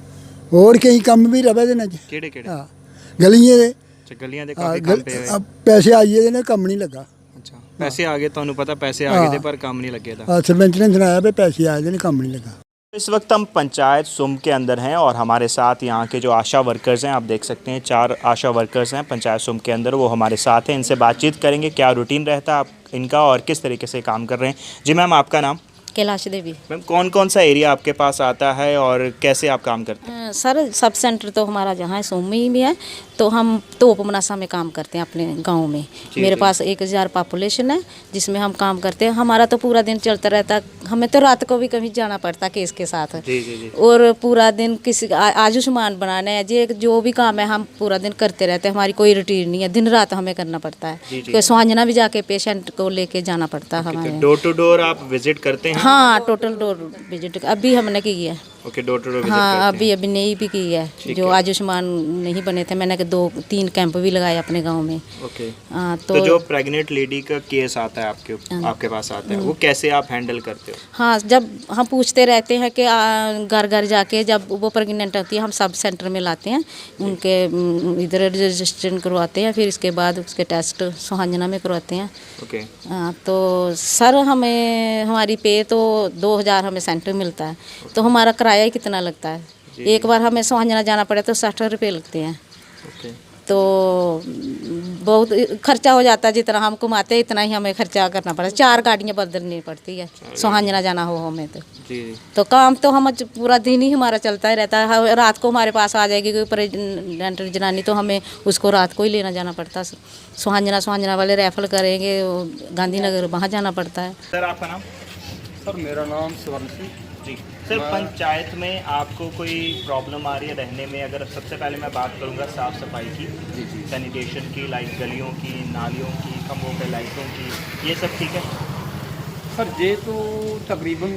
ਹੋਰ ਕਈ ਕੰਮ ਵੀ ਰਵੇ ਦੇ ਨਾ ਕਿਹੜੇ ਕਿਹੜੇ ਹਾਂ ਗਲੀਆਂ ਦੇ ਅੱਛਾ ਗਲੀਆਂ ਦੇ ਹਾਂ, ਕਾਫੀ ਕੰਮ ਪਏ ਹੋਏ ਪੈਸੇ ਆਈਏ ਦੇ ਨੇ ਕੰਮ ਨਹੀਂ ਲੱਗਾ ਅੱਛਾ ਪੈਸੇ ਆ ਗਏ ਤੁਹਾਨੂੰ ਪਤਾ ਪੈਸੇ ਆ ਗਏ थे पर काम नहीं लगे था ਆ ਸਰਪੰਚ ਨੇ ਸੁਣਾਇਆ ਵੀ ਪੈਸੇ ਆਏ ਦੇ ਨੇ ਕੰਮ ਨਹੀਂ ਲੱਗਾ इस वक्त हम पंचायत सुम के अंदर हैं और हमारे साथ यहाँ के जो आशा वर्कर्स हैं आप देख सकते हैं 4 आशा वर्कर्स हैं पंचायत सुम के अंदर वो हमारे साथ हैं इनसे बातचीत करेंगे क्या रूटीन रहता है आप इनका और किस तरीके से काम कर रहे हैं जी मैम आपका नाम कैलाश देवी। मैम कौन कौन सा एरिया आपके पास आता है और कैसे आप काम करते हैं सर सब सेंटर तो हमारा जहाँ है सोमी में है तो हम तोप मनासा में काम करते हैं अपने गांव में। मेरे पास 1000 पॉपुलेशन है जिसमें हम काम करते हैं। हमारा तो पूरा दिन चलता रहता है, हमें तो रात को भी कभी जाना पड़ता केस के साथ जी जी जी और पूरा दिन किसी आयुष्मान बनाना है जी जो भी काम है हम पूरा दिन करते रहते हैं। हमारी कोई रूटीन नहीं है, दिन रात हमें करना पड़ता है। कोई सुहांजना भी जाके पेशेंट को लेके जाना पड़ता है हमारे। डोर टू डोर आप विजिट करते हैं हाँ टोटल डोर विजिट अभी हमने की है। Okay door to door visit हाँ करते हैं अभी नई भी की है जो आयुष्मान नहीं बने थे। मैंने 2-3 कैंप भी लगाए अपने गांव में। ओके हाँ तो जो प्रेग्नेंट लेडी का केस आता है आपके पास आता है वो कैसे आप हैंडल करते हो हाँ जब हम पूछते रहते हैं कि घर घर जाके जब वो प्रेग्नेंट होती है हम सब सेंटर में लाते हैं उनके इधर रजिस्ट्रेशन करवाते हैं फिर इसके बाद उसके टेस्ट सुहांजना में करवाते हैं। ओके हाँ तो सर हमें हमारी पे तो 2000 हमें सेंटर मिलता है तो हमारा किराया ही कितना लगता है। एक बार हमें सुहांजना जाना पड़े तो 60 रुपये लगते हैं। ओके तो बहुत खर्चा हो जाता है, जितना हम कमाते हैं इतना ही हमें खर्चा करना पड़ता है। 4 गाड़ियाँ बदलनी पड़ती है सुहांजना जाना हो हमें तो काम तो हम पूरा दिन ही हमारा चलता ही रहता है। रात को हमारे पास आ जाएगी कोई प्रेग्नेंट जनानी तो हमें उसको रात को ही लेना जाना पड़ता है। सुहांजना वाले रेफर करेंगे गांधीनगर वहाँ जाना पड़ता है। सर आपका नाम? सर मेरा नाम स्वर्ण सिंह जी सर पंचायत में आपको कोई प्रॉब्लम आ रही है रहने में? अगर सबसे पहले मैं बात करूंगा साफ़ सफाई की, सैनिटेशन की, लाइक गलियों की, नालियों की, खंभों पे लाइटों की, ये सब ठीक है? सर ये तो तकरीबन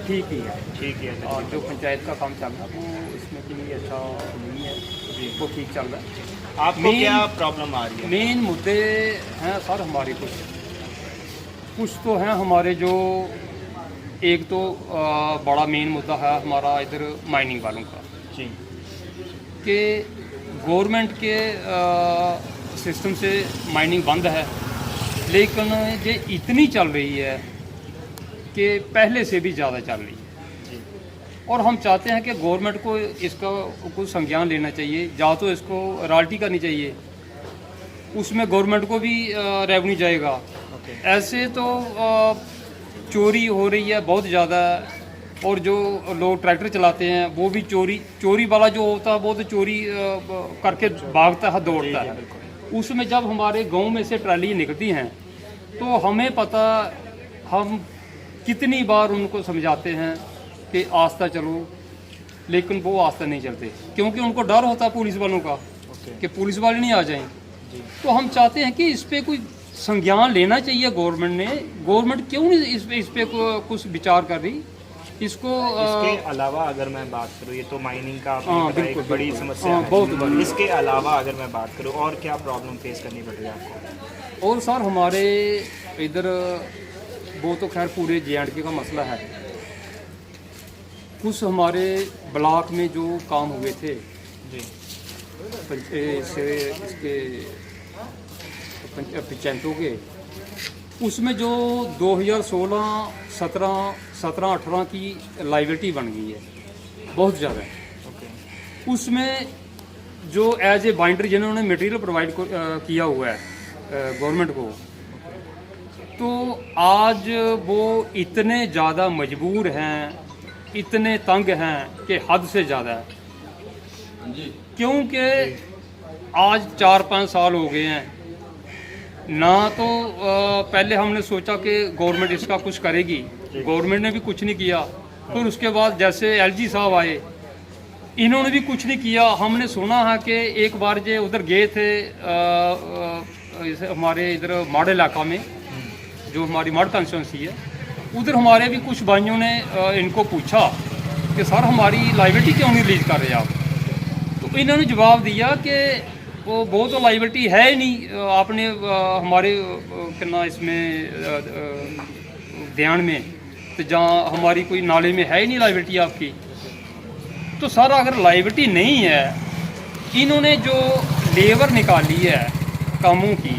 ठीक ही है। ठीक है और जो पंचायत का काम चल रहा है वो इसमें भी अच्छा नहीं है, वो ठीक चल रहा है। आपको क्या प्रॉब्लम आ रही है? मेन मुद्दे हैं सर हमारे कुछ तो हैं हमारे जो एक तो बड़ा मेन मुद्दा है हमारा इधर माइनिंग वालों का जी कि गवर्नमेंट के सिस्टम से माइनिंग बंद है लेकिन ये इतनी चल रही है कि पहले से भी ज़्यादा चल रही है और हम चाहते हैं कि गवर्नमेंट को इसका कुछ संज्ञान लेना चाहिए। या तो इसको रॉयल्टी करनी चाहिए, उसमें गवर्नमेंट को भी रेवेन्यू जाएगा। ऐसे तो चोरी हो रही है बहुत ज़्यादा और जो लोग ट्रैक्टर चलाते हैं वो भी चोरी वाला जो होता है वो तो चोरी करके भागता है दौड़ता है। उसमें जब हमारे गांव में से ट्राली निकलती हैं तो हमें पता, हम कितनी बार उनको समझाते हैं कि आस्था चलो, लेकिन वो आस्था नहीं चलते क्योंकि उनको डर होता है पुलिस वालों का कि पुलिस वाले नहीं आ जाएं। तो हम चाहते हैं कि इस पर कोई संज्ञान लेना चाहिए गवर्नमेंट ने। गवर्नमेंट क्यों नहीं इस पे कुछ विचार कर रही इसको? इसके अलावा अगर मैं बात करूँ, ये तो माइनिंग का आपने हाँ, बताया, एक बड़ी समस्या है बहुत बड़ी। इसके अलावा अगर मैं बात करूँ और क्या प्रॉब्लम फेस करनी पड़ रही है आपको? और सर हमारे इधर वो तो खैर पूरे JNK का मसला है। कुछ हमारे ब्लॉक में जो काम हुए थे जी इसके पंचायतों के, उसमें जो 2016, 17, 18 की लाइबिलिटी बन गई है बहुत ज़्यादा। उसमें जो एज ए बाइंडर जिन्होंने मटेरियल प्रोवाइड किया हुआ है गवर्नमेंट को, तो आज वो इतने ज़्यादा मजबूर हैं, इतने तंग हैं कि हद से ज़्यादा है। क्योंकि आज 4-5 साल हो गए हैं ना, तो पहले हमने सोचा कि गवर्नमेंट इसका कुछ करेगी, गवर्नमेंट ने भी कुछ नहीं किया। फिर उसके बाद जैसे LG साहब आए, इन्होंने भी कुछ नहीं किया। हमने सुना है कि एक बार जो उधर गए थे हमारे इधर माड़ इलाका में, जो हमारी माड़ कंस्टिट्यूंसी है, उधर हमारे भी कुछ भाइयों ने इनको पूछा कि सर हमारी लाइबिलिटी क्यों नहीं रिलीज़ कर रहे आप। तो इन्होंने जवाब दिया कि वो तो लाइबिलिटी है ही नहीं, आपने हमारे कितना इसमें ध्यान में तो जहाँ हमारी कोई नॉलेज में है ही नहीं लाइबिलिटी आपकी। तो सर अगर लाइबिलिटी नहीं है, इन्होंने जो लेबर निकाली है कामों की,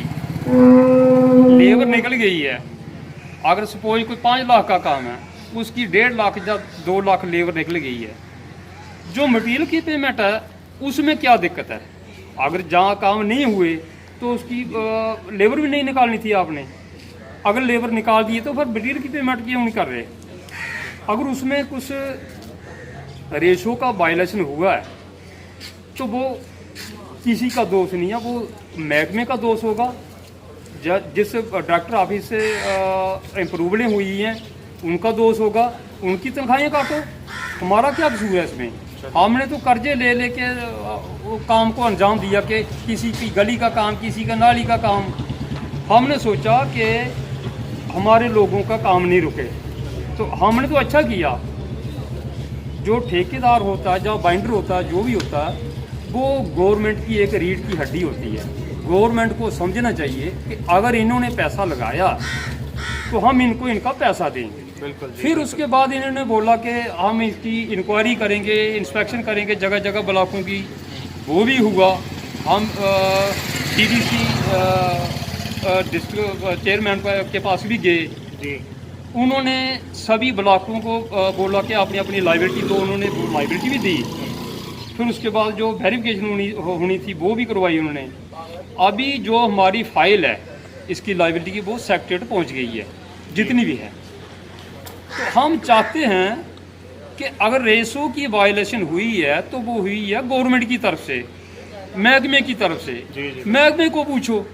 लेबर निकल गई है, अगर सपोज कोई 5 लाख का काम है उसकी 1.5 लाख या 2 लाख लेबर निकल गई है। जो मटेरियल की पेमेंट है उसमें क्या दिक्कत है? अगर जहाँ काम नहीं हुए तो उसकी लेबर भी नहीं निकालनी थी आपने। अगर लेबर निकाल दिए तो फिर मटेरियल की पेमेंट क्यों नहीं कर रहे? अगर उसमें कुछ रेशो का वायलेशन हुआ है तो वो किसी का दोष नहीं है, वो महकमे का दोष होगा। जिस डायरेक्टर ऑफिस से इम्प्रूवमेंटें हुई हैं उनका दोष होगा, उनकी तनख्वाहें काटो, हमारा क्या कसूर है इसमें? हमने तो कर्जे ले लेके वो काम को अंजाम दिया कि किसी की गली का काम, किसी का नाली का काम। हमने सोचा कि हमारे लोगों का काम नहीं रुके, तो हमने तो अच्छा किया। जो ठेकेदार होता है, जो बाइंडर होता है, जो भी होता है, वो गवर्नमेंट की एक रीढ़ की हड्डी होती है। गवर्नमेंट को समझना चाहिए कि अगर इन्होंने पैसा लगाया तो हम इनको इनका पैसा देंगे। बिल्कुल। फिर उसके बाद इन्होंने बोला कि हम इसकी इंक्वायरी करेंगे, इंस्पेक्शन करेंगे जगह जगह ब्लॉकों की, वो भी हुआ। हम डीडीसी डिस्ट्रिक्ट चेयरमैन के पास भी गए जी। उन्होंने सभी ब्लॉकों को बोला कि अपनी अपनी लाइबिलिटी, तो उन्होंने लाइबिलिटी भी दी। फिर उसके बाद जो वेरिफिकेशन होनी थी वो भी करवाई उन्होंने। अभी जो हमारी फाइल है इसकी लाइबिलिटी की वो सेक्रेटरीट पहुंच गई है, जितनी भी है। तो हम चाहते हैं कि अगर रेशो की वायलेशन हुई है तो वो हुई है गवर्नमेंट की तरफ से, महकमे की तरफ से। महकमे को पूछो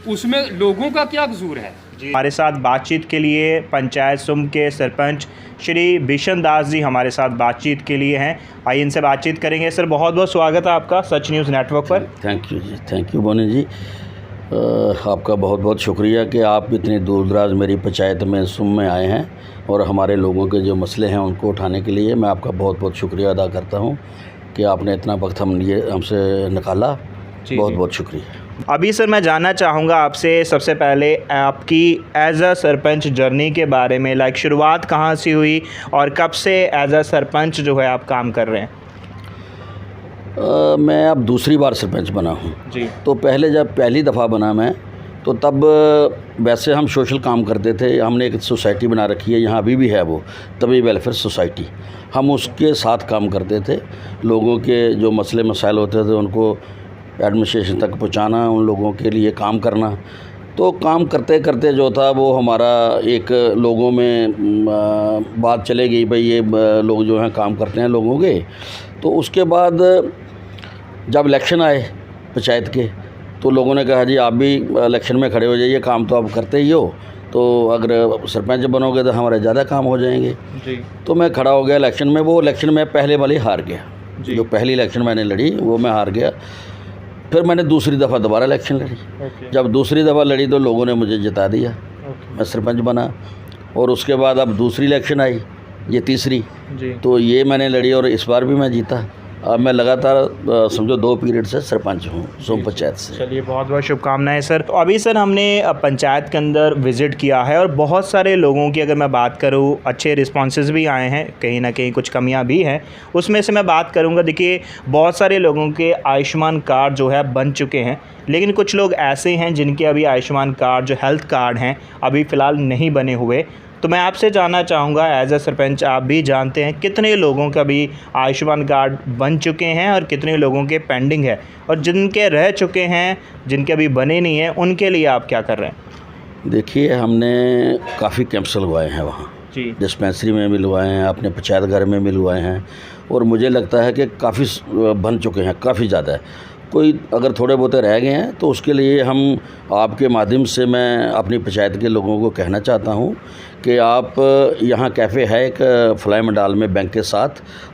उसमें लोगों का क्या कसूर है। हमारे साथ बातचीत के लिए पंचायत सुम के सरपंच श्री बिशन दास जी हमारे साथ बातचीत के लिए हैं। आइए इनसे बातचीत करेंगे। सर बहुत बहुत स्वागत है आपका सच न्यूज़ नेटवर्क पर। थैंक यू जी, थैंक यू बोनी जी। आपका बहुत बहुत शुक्रिया कि आप इतनी दूर दराज मेरी पंचायत में सुम में आए हैं और हमारे लोगों के जो मसले हैं उनको उठाने के लिए। मैं आपका बहुत बहुत शुक्रिया अदा करता हूं कि आपने इतना वक्त हमसे निकाला। बहुत बहुत शुक्रिया। अभी सर मैं जानना चाहूँगा आपसे सबसे पहले आपकी एज अ सरपंच जर्नी के बारे में, लाइक शुरुआत कहाँ से हुई और कब से एज अ सरपंच जो है आप काम कर रहे हैं? मैं अब दूसरी बार सरपंच बना हूँ जी। तो पहले जब पहली दफ़ा बना मैं तो तब वैसे हम सोशल काम करते थे। हमने एक सोसाइटी बना रखी है, यहाँ अभी भी है वो तभी वेलफेयर सोसाइटी। हम उसके साथ काम करते थे, लोगों के जो मसले मसाइल होते थे उनको एडमिनिस्ट्रेशन तक पहुँचाना, उन लोगों के लिए काम करना। तो काम करते करते जो था वो हमारा एक लोगों में बात चले गई, भाई ये लोग जो हैं काम करते हैं लोगों के। तो उसके बाद जब इलेक्शन आए पंचायत के तो लोगों ने कहा जी आप भी इलेक्शन में खड़े हो जाइए, काम तो आप करते ही हो, तो अगर सरपंच बनोगे तो हमारे ज़्यादा काम हो जाएंगे जी। तो मैं खड़ा हो गया इलेक्शन में। वो इलेक्शन में पहले वाली हार गया, जो पहली इलेक्शन मैंने लड़ी वो मैं हार गया। फिर मैंने दूसरी दफ़ा दोबारा इलेक्शन लड़ी। जब दूसरी दफ़ा लड़ी तो लोगों ने मुझे जिता दिया, मैं सरपंच बना। और उसके बाद अब दूसरी इलेक्शन आई, ये तीसरी, तो ये मैंने लड़ी और इस बार भी मैं जीता। अब मैं लगातार समझो 2 पीरियड से सरपंच हूँ सोम पंचायत से। चलिए बहुत बहुत शुभकामनाएं सर। तो अभी सर हमने पंचायत के अंदर विज़िट किया है और बहुत सारे लोगों की अगर मैं बात करूँ अच्छे रिस्पॉन्सेज भी आए हैं, कहीं ना कहीं कुछ कमियां भी हैं, उसमें से मैं बात करूँगा। देखिए बहुत सारे लोगों के आयुष्मान कार्ड जो है बन चुके हैं, लेकिन कुछ लोग ऐसे हैं जिनके अभी आयुष्मान कार्ड जो हेल्थ कार्ड हैं अभी फ़िलहाल नहीं बने हुए। तो मैं आपसे जानना चाहूँगा एज अ सरपंच, आप भी जानते हैं कितने लोगों का भी आयुष्मान कार्ड बन चुके हैं और कितने लोगों के पेंडिंग है, और जिनके रह चुके हैं, जिनके अभी बने नहीं हैं, उनके लिए आप क्या कर रहे हैं? देखिए हमने काफ़ी कैंप्स लगवाए हैं वहाँ जी, डिस्पेंसरी में भी लगवाए हैं, अपने पंचायत घर में भी लगवाए हैं, और मुझे लगता है कि काफ़ी बन चुके हैं, काफ़ी ज़्यादा है। कोई अगर थोड़े बहुत रह गए हैं तो उसके लिए हम आपके माध्यम से मैं अपनी पंचायत के लोगों को कहना चाहता हूं कि आप यहाँ कैफ़े है एक फ्लाई मंडाल में बैंक के साथ,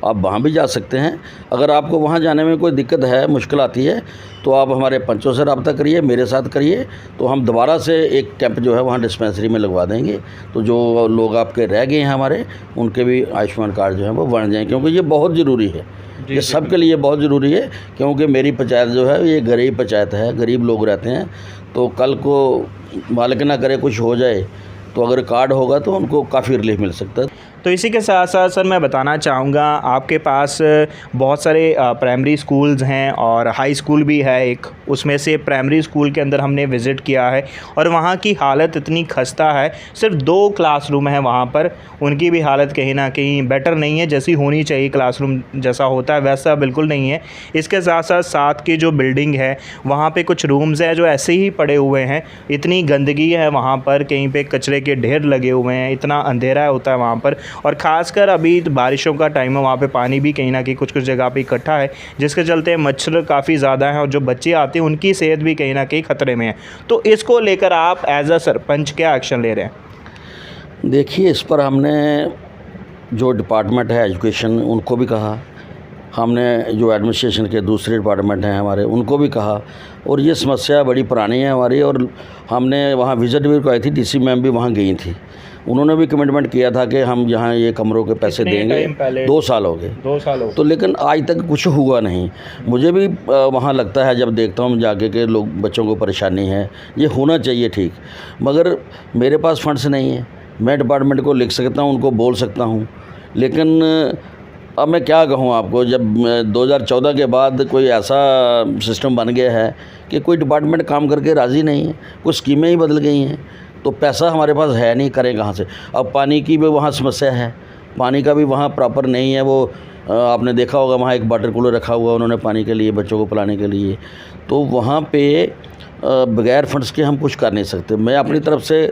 आप वहाँ भी जा सकते हैं। अगर आपको वहाँ जाने में कोई दिक्कत है, मुश्किल आती है, तो आप हमारे पंचों से रब्ता करिए, मेरे साथ करिए, तो हम दोबारा से एक कैंप जो है वहाँ डिस्पेंसरी में लगवा देंगे। तो जो लोग आपके रह गए हैं हमारे, उनके भी आयुष्मान कार्ड जो है वो बन जाएँ, क्योंकि ये बहुत ज़रूरी है। ये सब के लिए बहुत ज़रूरी है, क्योंकि मेरी पंचायत जो है ये गरीब पंचायत है, गरीब लोग रहते हैं। तो कल को मालिक ना करे कुछ हो जाए, तो अगर कार्ड होगा तो उनको काफ़ी रिलीफ मिल सकता है। तो इसी के साथ साथ सर मैं बताना चाहूँगा, आपके पास बहुत सारे प्राइमरी स्कूल्स हैं और हाई स्कूल भी है एक, उसमें से प्राइमरी स्कूल के अंदर हमने विज़िट किया है और वहाँ की हालत इतनी खस्ता है। सिर्फ 2 क्लासरूम हैं वहाँ पर, उनकी भी हालत कहीं ना कहीं बेटर नहीं है, जैसी होनी चाहिए क्लासरूम जैसा होता है वैसा बिल्कुल नहीं है। इसके साथ साथ साथ की जो बिल्डिंग है वहाँ पे कुछ रूम्स हैं जो ऐसे ही पड़े हुए हैं, इतनी गंदगी है वहाँ पर, कहीं पे कचरे के ढेर लगे हुए हैं, इतना अंधेरा होता है वहाँ पर। और ख़ासकर अभी बारिशों का टाइम है, वहाँ पे पानी भी कहीं ना कहीं कुछ कुछ जगह पे इकट्ठा है, जिसके चलते मच्छर काफ़ी ज़्यादा हैं और जो बच्चे आते हैं उनकी सेहत भी कहीं ना कहीं ख़तरे में है। तो इसको लेकर आप एज अ सरपंच क्या एक्शन ले रहे हैं? देखिए, इस पर हमने जो डिपार्टमेंट है एजुकेशन उनको भी कहा, हमने जो एडमिनिस्ट्रेशन के दूसरे डिपार्टमेंट हैं हमारे उनको भी कहा, और ये समस्या बड़ी पुरानी है हमारी। और हमने वहाँ विज़िट भी करवाई थी, डीसी मैम भी वहाँ गई थी, उन्होंने भी कमिटमेंट किया था कि हम यहाँ ये कमरों के पैसे देंगे। 2 साल हो गए, 2 साल हो, तो लेकिन आज तक कुछ हुआ नहीं। मुझे भी वहाँ लगता है, जब देखता हूँ जाके कि लोग बच्चों को परेशानी है, ये होना चाहिए ठीक, मगर मेरे पास फंड्स नहीं है। मैं डिपार्टमेंट को लिख सकता हूँ, उनको बोल सकता हूँ, लेकिन अब मैं क्या कहूँ आपको, जब 2014 के बाद कोई ऐसा सिस्टम बन गया है कि कोई डिपार्टमेंट काम करके राज़ी नहीं है, कुछ स्कीमें ही बदल गई हैं, तो पैसा हमारे पास है नहीं, करें कहाँ से। अब पानी की भी वहाँ समस्या है, पानी का भी वहाँ प्रॉपर नहीं है। वो आपने देखा होगा वहाँ एक वाटर कूलर रखा हुआ उन्होंने पानी के लिए, बच्चों को पिलाने के लिए, तो वहाँ पे बगैर फंड्स के हम कुछ कर नहीं सकते। मैं अपनी तरफ से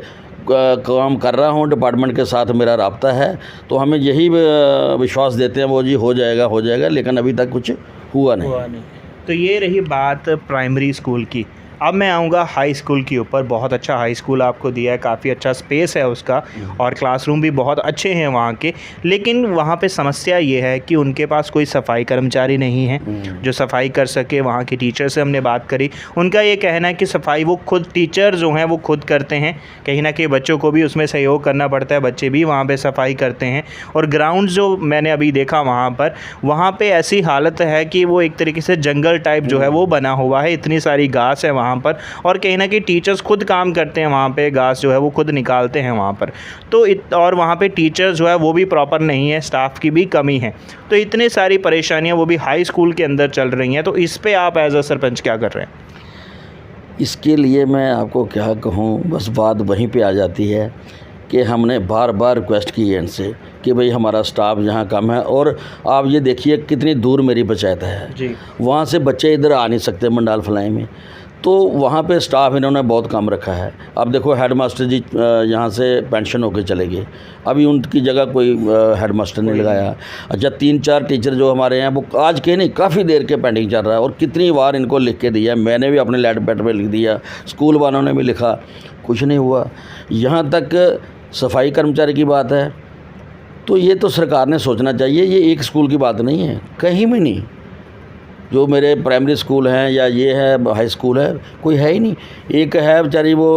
काम कर रहा हूँ, डिपार्टमेंट के साथ मेरा राब्ता है, तो हमें यही विश्वास देते हैं वो जी हो जाएगा, लेकिन अभी तक कुछ हुआ नहीं। तो ये रही बात प्राइमरी स्कूल की। अब मैं आऊँगा हाई स्कूल के ऊपर। बहुत अच्छा हाई स्कूल आपको दिया है, काफ़ी अच्छा स्पेस है उसका और क्लासरूम भी बहुत अच्छे हैं वहाँ के, लेकिन वहाँ पे समस्या ये है कि उनके पास कोई सफाई कर्मचारी नहीं है जो सफाई कर सके। वहाँ के टीचर से हमने बात करी, उनका ये कहना है कि सफाई वो खुद टीचर जो हैं वो खुद करते हैं, कहीं ना कहीं बच्चों को भी उसमें सहयोग करना पड़ता है, बच्चे भी वहाँ पर सफाई करते हैं। और ग्राउंड जो मैंने अभी देखा वहाँ पर ऐसी हालत है कि वो एक तरीके से जंगल टाइप जो है वो बना हुआ है, इतनी सारी घास है वहाँ पर, और कहीं ना कहीं टीचर्स खुद काम करते हैं वहाँ पे, घास जो है वो खुद निकालते हैं वहाँ पर। तो और वहाँ पे टीचर्स जो है वो भी प्रॉपर नहीं है, स्टाफ की भी कमी है। तो इतनी सारी परेशानियाँ वो भी हाई स्कूल के अंदर चल रही हैं। तो इस पे आप एज अ सरपंच क्या कर रहे हैं? इसके लिए मैं आपको क्या कहूँ, बस बात वहीं पे आ जाती है कि हमने बार बार रिक्वेस्ट की है इनसे कि भाई हमारा स्टाफ यहाँ कम है। और आप ये देखिए कितनी दूर मेरी पंचायत है जी, वहाँ से बच्चे इधर आ नहीं सकते मंडाल फलाई में, तो वहाँ पे स्टाफ इन्होंने बहुत कम रखा है। अब देखो हेडमास्टर जी यहाँ से पेंशन होके चले गए, अभी उनकी जगह कोई हेडमास्टर नहीं लगाया। अच्छा, 3-4 टीचर जो हमारे हैं वो आज के नहीं काफ़ी देर के पेंडिंग चल रहा है, और कितनी बार इनको लिख के दिया, मैंने भी अपने लेटर पैड पे लिख दिया, स्कूल वालों ने भी लिखा, कुछ नहीं हुआ। यहाँ तक सफाई कर्मचारी की बात है, तो ये तो सरकार ने सोचना चाहिए, ये एक स्कूल की बात नहीं है, कहीं भी नहीं। जो मेरे प्राइमरी स्कूल हैं या ये है हाई स्कूल है, कोई है ही नहीं। एक है बेचारी वो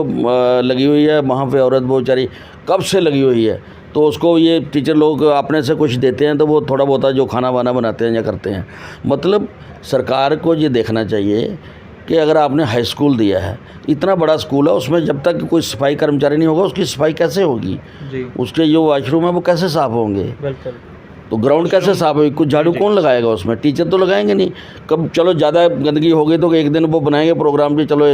लगी हुई है वहाँ पे औरत, वो बेचारी कब से लगी हुई है, तो उसको ये टीचर लोग अपने से कुछ देते हैं तो वो थोड़ा बहुत जो खाना वाना बनाते हैं या करते हैं। मतलब सरकार को ये देखना चाहिए कि अगर आपने हाई स्कूल दिया है, इतना बड़ा स्कूल है, उसमें जब तक कोई सफाई कर्मचारी नहीं होगा उसकी सफाई कैसे होगी जी? उसके जो वॉशरूम है वो कैसे साफ़ होंगे? बिल्कुल। तो ग्राउंड कैसे साफ होगी? कुछ झाड़ू कौन लगाएगा उसमें? टीचर तो लगाएंगे नहीं। कब चलो ज़्यादा गंदगी हो गई तो एक दिन वो बनाएंगे प्रोग्राम भी, चलो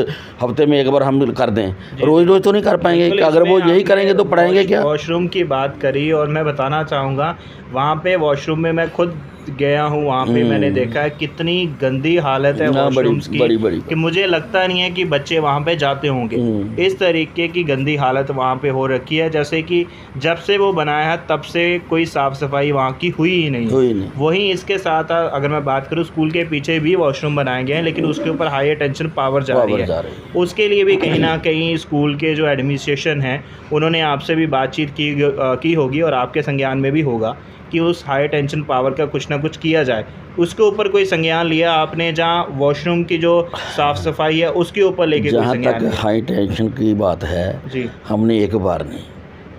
हफ्ते में एक बार हम कर दें, रोज़ रोज़ तो नहीं कर पाएंगे। अगर वो यही करेंगे तो पढ़ाएंगे क्या? वॉशरूम की बात करी और मैं बताना चाहूँगा वहाँ पे वॉशरूम में मैं खुद गया हूँ वहाँ पे मैंने देखा है कितनी गंदी हालत है वॉशरूम्स की, बड़ी कि मुझे लगता नहीं है कि बच्चे वहाँ पे जाते होंगे। इस तरीके की गंदी हालत वहाँ पे हो रखी है, जैसे कि जब से वो बनाया है तब से कोई साफ़ सफाई वहाँ की हुई ही नहीं। वहीं इसके साथ अगर मैं बात करूँ, स्कूल के पीछे भी वॉशरूम बनाए गए हैं, लेकिन उसके ऊपर हाई टेंशन पावर जा रही है। उसके लिए भी कहीं ना कहीं स्कूल के जो एडमिनिस्ट्रेशन है उन्होंने आपसे भी बातचीत की होगी और आपके संज्ञान में भी होगा कि उस हाई टेंशन पावर का कुछ ना कुछ किया जाए। उसके ऊपर कोई संज्ञान लिया आपने, जहाँ वॉशरूम की जो साफ़ सफाई है उसके ऊपर लेके? जहाँ तक हाई टेंशन की बात है जी, हमने एक बार नहीं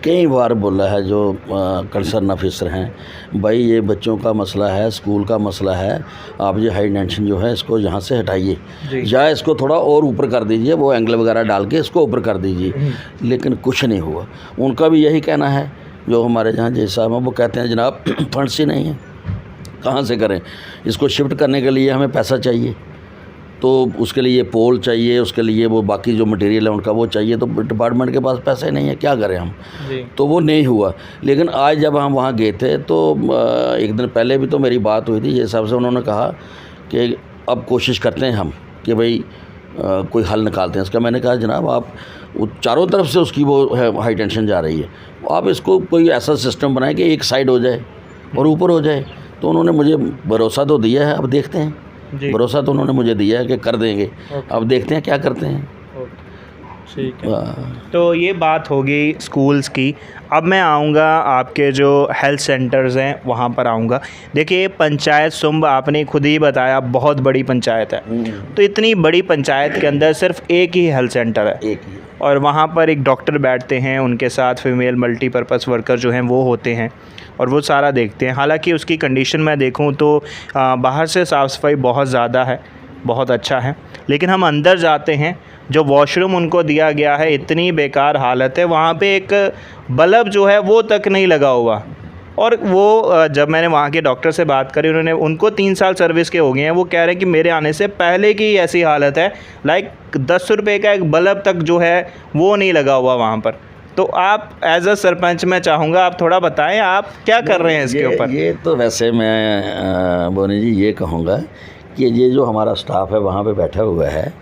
कई बार बोला है जो कंसर्न ऑफिसर हैं, भाई ये बच्चों का मसला है, स्कूल का मसला है, आप ये हाई टेंशन जो है इसको यहाँ से हटाइए या इसको थोड़ा और ऊपर कर दीजिए, वो एंगल वगैरह डाल के इसको ऊपर कर दीजिए, लेकिन कुछ नहीं हुआ। उनका भी यही कहना है, जो हमारे जहाँ जज साहब हैं वो कहते हैं जनाब फंड्स ही नहीं है, कहाँ से करें, इसको शिफ्ट करने के लिए हमें पैसा चाहिए, तो उसके लिए पोल चाहिए, उसके लिए वो बाकी जो मटेरियल है उनका वो चाहिए, तो डिपार्टमेंट के पास पैसे नहीं है, क्या करें हम जी। तो वो नहीं हुआ। लेकिन आज जब हम वहाँ गए थे तो एक दिन पहले भी तो मेरी बात हुई थी ये साहब से, उन्होंने कहा कि अब कोशिश करते हैं हम कि भाई कोई हल निकालते हैं इसका। मैंने कहा जनाब आप चारों तरफ से उसकी वो है हाई टेंशन जा रही है, आप इसको कोई ऐसा सिस्टम बनाएं कि एक साइड हो जाए और ऊपर हो जाए। तो उन्होंने मुझे भरोसा तो दिया है, अब देखते हैं, भरोसा तो उन्होंने मुझे दिया है कि कर देंगे, अब देखते हैं क्या करते हैं। ठीक है, तो ये बात होगी स्कूल्स की। अब मैं आऊँगा आपके जो हेल्थ सेंटर्स हैं वहाँ पर आऊँगा। देखिए पंचायत सुम्ब आपने खुद ही बताया बहुत बड़ी पंचायत है, तो इतनी बड़ी पंचायत के अंदर सिर्फ एक ही हेल्थ सेंटर है, एक ही, और वहाँ पर एक डॉक्टर बैठते हैं, उनके साथ फीमेल मल्टीपर्पज़ वर्कर जो हैं वो होते हैं और वो सारा देखते हैं। हालांकि उसकी कंडीशन मैं देखूं तो बाहर से साफ़ सफाई बहुत ज़्यादा है, बहुत अच्छा है, लेकिन हम अंदर जाते हैं, जो वॉशरूम उनको दिया गया है इतनी बेकार हालत है, वहाँ पे एक बल्ब जो है वो तक नहीं लगा हुआ। और वो जब मैंने वहाँ के डॉक्टर से बात करी, उनको 3 साल सर्विस के हो गए हैं, वो कह रहे हैं कि मेरे आने से पहले की ऐसी हालत है, लाइक 10 रुपये का एक बल्ब तक जो है वो नहीं लगा हुआ वहाँ पर। तो आप एज अ सरपंच मैं चाहूँगा आप थोड़ा बताएं आप क्या कर रहे हैं इसके ऊपर। ये तो वैसे मैं बोनी जी ये कहूँगा कि ये जो हमारा स्टाफ है वहाँ पे बैठा हुआ है,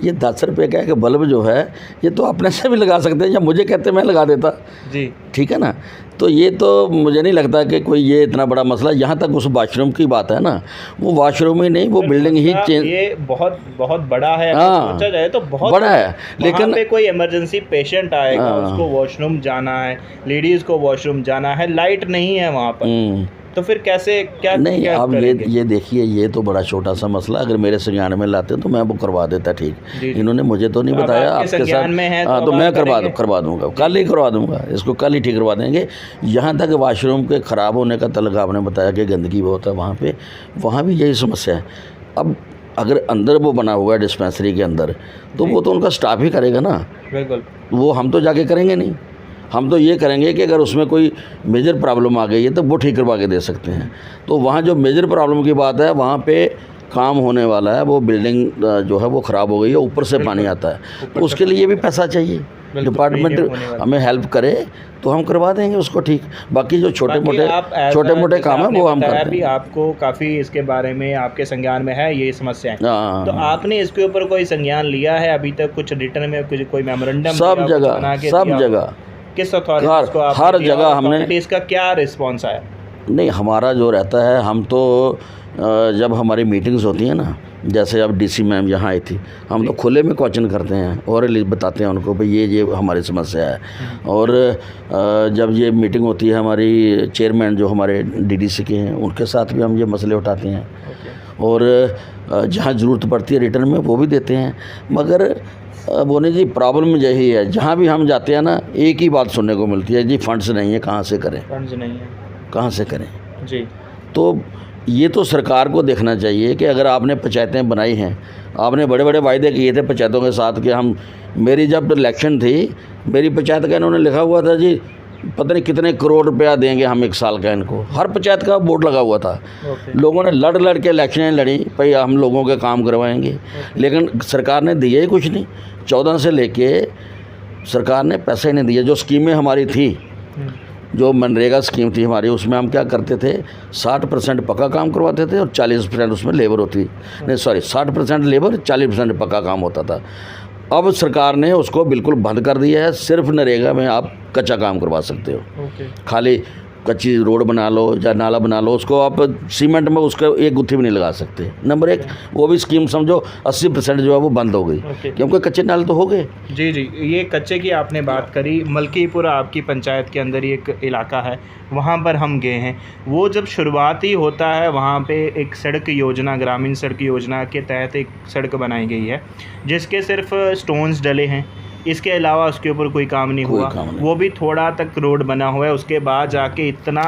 ये 10 रुपये का एक बल्ब जो है ये तो अपने से भी लगा सकते हैं, या मुझे कहते मैं लगा देता जी, ठीक है ना। तो ये तो मुझे नहीं लगता कि कोई ये इतना बड़ा मसला। यहाँ तक उस वॉशरूम की बात है ना, वो वॉशरूम ही नहीं, वो बिल्डिंग ही चेंज, ये बहुत बहुत बड़ा है, सोचा जाए तो बहुत बड़ा है, लेकिन पे कोई इमरजेंसी पेशेंट आएगा, उसको वॉशरूम जाना है, लेडीज़ को वॉशरूम जाना है, लाइट नहीं है वहाँ पर, तो फिर कैसे क्या नहीं क्या अब ये देखिए, ये तो बड़ा छोटा सा मसला, अगर मेरे संज्ञान में लाते तो मैं वो करवा देता, ठीक। इन्होंने मुझे तो नहीं बताया, आपके साथ में है तो मैं करवा दूंगा, कल ही करवा दूंगा, इसको कल ही ठीक करवा देंगे। यहाँ तक वाशरूम के ख़राब होने का तलक आपने बताया कि गंदगी बहुत है वहाँ पे, वहाँ भी यही समस्या है। अब अगर अंदर वो बना हुआ है डिस्पेंसरी के अंदर, तो वो तो उनका स्टाफ ही करेगा ना, बिल्कुल, वो हम तो जाके करेंगे नहीं। हम तो ये करेंगे कि अगर उसमें कोई मेजर प्रॉब्लम आ गई है तो वो ठीक करवा के दे सकते हैं। तो वहाँ जो मेजर प्रॉब्लम की बात है, वहाँ पे काम होने वाला है, वो बिल्डिंग जो है वो ख़राब हो गई है, ऊपर से पानी आता है, तो उसके लिए भी पैसा चाहिए। डिपार्टमेंट हमें हेल्प करे तो हम करवा देंगे उसको ठीक। बाकी जो छोटे मोटे काम है वो हम करते हैं। आपको काफ़ी इसके बारे में आपके संज्ञान में है ये समस्याएं, तो आपने इसके ऊपर कोई संज्ञान लिया है अभी तक? कुछ रिटर्न में कोई मेमोरेंडम? सब जगह किस अथॉरिटी को हर जगह हमने, इसका क्या रिस्पॉन्स आया? नहीं, हमारा जो रहता है, हम तो जब हमारी मीटिंग्स होती हैं ना, जैसे अब डीसी मैम यहाँ आई थी, हम तो खुले में क्वेश्चन करते हैं और बताते हैं उनको भाई ये हमारी समस्या है। और जब ये मीटिंग होती है हमारी, चेयरमैन जो हमारे डीडीसी के हैं उनके साथ भी हम ये मसले उठाते हैं, और जहाँ ज़रूरत पड़ती है रिटर्न में वो भी देते हैं। मगर बोने जी प्रॉब्लम यही है, जहाँ भी हम जाते हैं ना, एक ही बात सुनने को मिलती है, जी फंड्स नहीं है, कहाँ से करें, फंड्स नहीं है, कहाँ से करें जी। तो ये तो सरकार को देखना चाहिए कि अगर आपने पंचायतें बनाई हैं, आपने बड़े बड़े वायदे किए थे पंचायतों के साथ कि हम, मेरी जब इलेक्शन थी, मेरी पंचायत का इन्होंने लिखा हुआ था जी पता नहीं कितने करोड़ रुपया देंगे हम 1 साल का इनको, हर पंचायत का बोर्ड लगा हुआ था। लोगों ने लड़ के इलेक्शनें लड़ी, भाई हम लोगों के काम करवाएंगे, लेकिन सरकार ने दिया ही कुछ नहीं। 14 से लेके सरकार ने पैसे नहीं दिए। जो स्कीमें हमारी थी जो मनरेगा स्कीम थी हमारी, उसमें हम क्या करते थे, 60% पक्का काम करवाते थे और 40% उसमें लेबर होती, नहीं सॉरी 60% लेबर 40% पक्का काम होता था। अब सरकार ने उसको बिल्कुल बंद कर दिया है, सिर्फ नरेगा में आप कच्चा काम करवा सकते हो। खाली कच्ची रोड बना लो या नाला बना लो, उसको आप सीमेंट में उसका एक गुत्थी भी नहीं लगा सकते। नंबर एक, वो भी स्कीम समझो 80% जो है वो बंद हो गई, क्योंकि कच्चे नाले तो हो गए। जी जी, ये कच्चे की आपने बात करी, मलकीपुरा आपकी पंचायत के अंदर ही एक इलाका है, वहाँ पर हम गए हैं। वो जब शुरुआती होता है वहाँ पे एक सड़क योजना, ग्रामीण सड़क योजना के तहत एक सड़क बनाई गई है जिसके सिर्फ स्टोन्स डले हैं, इसके अलावा उसके ऊपर कोई काम नहीं हुआ। वो भी थोड़ा तक रोड बना हुआ है, उसके बाद जाके इतना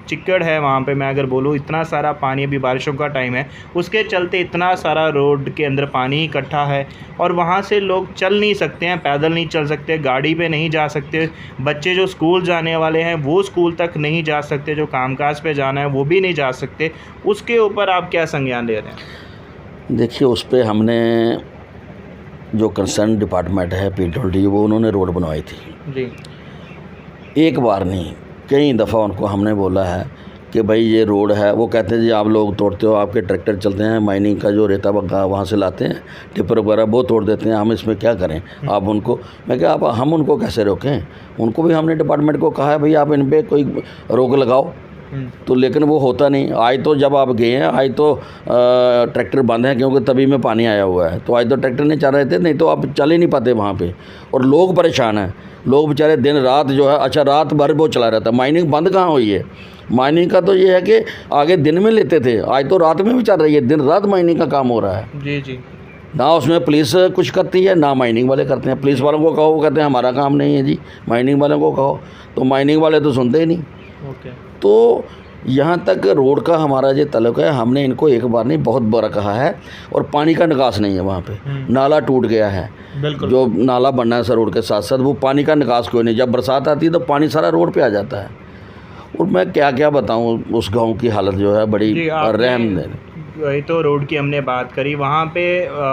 चिक्कड़ है वहाँ पे, मैं अगर बोलूँ इतना सारा पानी, अभी बारिशों का टाइम है, उसके चलते इतना सारा रोड के अंदर पानी इकट्ठा है और वहाँ से लोग चल नहीं सकते हैं, पैदल नहीं चल सकते, गाड़ी पे नहीं जा सकते, बच्चे जो स्कूल जाने वाले हैं वो स्कूल तक नहीं जा सकते, जो कामकाज पे जाना है वो भी नहीं जा सकते। उसके ऊपर आप क्या संज्ञान ले रहे हैं? देखिए, उस पर हमने जो कंसर्न डिपार्टमेंट है PWD, वो उन्होंने रोड बनवाई थी जी। एक बार नहीं, कई दफ़ा उनको हमने बोला है कि भाई ये रोड है। वो कहते हैं जी आप लोग तोड़ते हो, आपके ट्रैक्टर चलते हैं, माइनिंग का जो रेता वहाँ से लाते हैं, टिप्पर वगैरह वो तोड़ देते हैं, हम इसमें क्या करें? आप उनको, मैं क्या आप हम उनको कैसे रोकें? उनको भी हमने डिपार्टमेंट को कहा है भाई आप इन पर कोई रोक लगाओ, तो लेकिन वो होता नहीं। आज तो जब आप गए हैं, आज तो ट्रैक्टर बंद हैं क्योंकि तभी में पानी आया हुआ है, तो आज तो ट्रैक्टर नहीं चल रहे थे, नहीं तो आप चल ही नहीं पाते वहाँ पे। और लोग परेशान हैं, लोग बेचारे दिन रात जो है, अच्छा रात भर वो चला रहता है। माइनिंग बंद कहाँ हुई है? माइनिंग का तो ये है कि आगे दिन में लेते थे, आज तो रात में भी चल रही है, दिन रात माइनिंग का काम हो रहा है। जी जी। ना उसमें पुलिस कुछ करती है, ना माइनिंग वाले करते हैं। पुलिस वालों को कहो, वो कहते हैं हमारा काम नहीं है जी, माइनिंग वालों को कहो, तो माइनिंग वाले तो सुनते ही नहीं। तो यहाँ तक रोड का हमारा ये तल्लुक है, हमने इनको एक बार नहीं बहुत बार कहा है। और पानी का निकास नहीं है वहाँ पे, नाला टूट गया है, जो नाला बनना है सर रोड के साथ साथ, वो पानी का निकास कोई नहीं। जब बरसात आती है तो पानी सारा रोड पे आ जाता है। और मैं क्या क्या बताऊँ, उस गांव की हालत जो है बड़ी रहम। वही तो रोड की हमने बात करी, वहाँ पे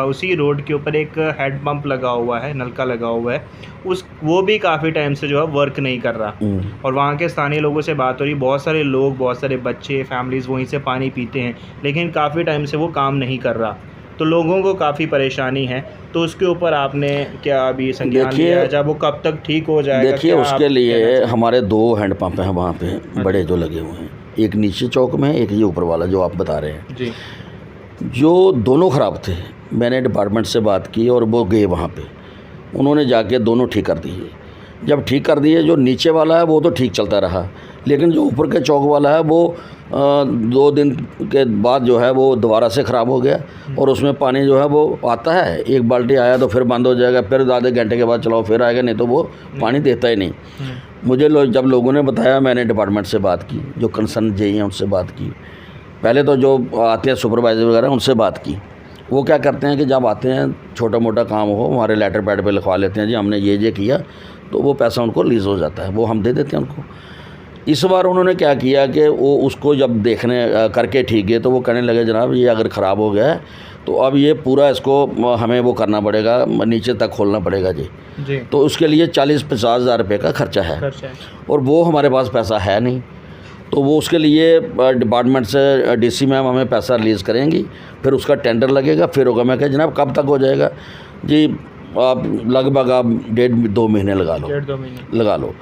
उसी रोड के ऊपर एक हेड पंप लगा हुआ है, नलका लगा हुआ है, वो भी काफ़ी टाइम से जो है वर्क नहीं कर रहा। और वहाँ के स्थानीय लोगों से बात हो रही, बहुत सारे लोग, बहुत सारे बच्चे, फैमिलीज़ वहीं से पानी पीते हैं, लेकिन काफ़ी टाइम से वो काम नहीं कर रहा, तो लोगों को काफ़ी परेशानी है। तो उसके ऊपर आपने क्या अभी संज्ञान लिया है, जब वो कब तक ठीक हो जाएगा? देखिए, उसके लिए हमारे 2 हैंड पंप हैं वहाँ पे बड़े जो लगे हुए हैं, एक नीचे चौक में है, एक ये ऊपर वाला जो आप बता रहे हैं जी। जो दोनों ख़राब थे, मैंने डिपार्टमेंट से बात की और वो गए वहाँ पे, उन्होंने जाके दोनों ठीक कर दिए। जब ठीक कर दिए, जो नीचे वाला है वो तो ठीक चलता रहा, लेकिन जो ऊपर के चौक वाला है वो 2 दिन के बाद जो है वो दोबारा से ख़राब हो गया। और उसमें पानी जो है वो आता है, एक बाल्टी आया तो फिर बंद हो जाएगा, फिर आधे घंटे के बाद चलाओ फिर आएगा, नहीं तो वो पानी देता ही नहीं। मुझे जब लोगों ने बताया, मैंने डिपार्टमेंट से बात की, जो कंसर्न जेई हैं उनसे बात की, पहले तो जो आते हैं सुपरवाइज़र वगैरह उनसे बात की। वो क्या करते हैं कि जब आते हैं छोटा मोटा काम हो, हमारे लेटर पैड पे लिखवा लेते हैं जी हमने ये किया, तो वो पैसा उनको रिलीज़ हो जाता है, वो हम दे देते हैं उनको। इस बार उन्होंने क्या किया कि वो उसको जब देखने करके ठीक है, तो वो कहने लगे जनाब ये अगर ख़राब हो गया है तो अब ये पूरा इसको हमें वो करना पड़ेगा, नीचे तक खोलना पड़ेगा जी। तो उसके लिए 40-50 हज़ार रुपये का खर्चा है, और वो हमारे पास पैसा है नहीं। तो वो उसके लिए डिपार्टमेंट से DC मैम हमें पैसा रिलीज़ करेंगी, फिर उसका टेंडर लगेगा, फिर होगा। मैं कहा जनाब कब तक हो जाएगा जी? आप लगभग आप 1.5-2 महीने लगा लो, 1.5-2 महीने लगा लो।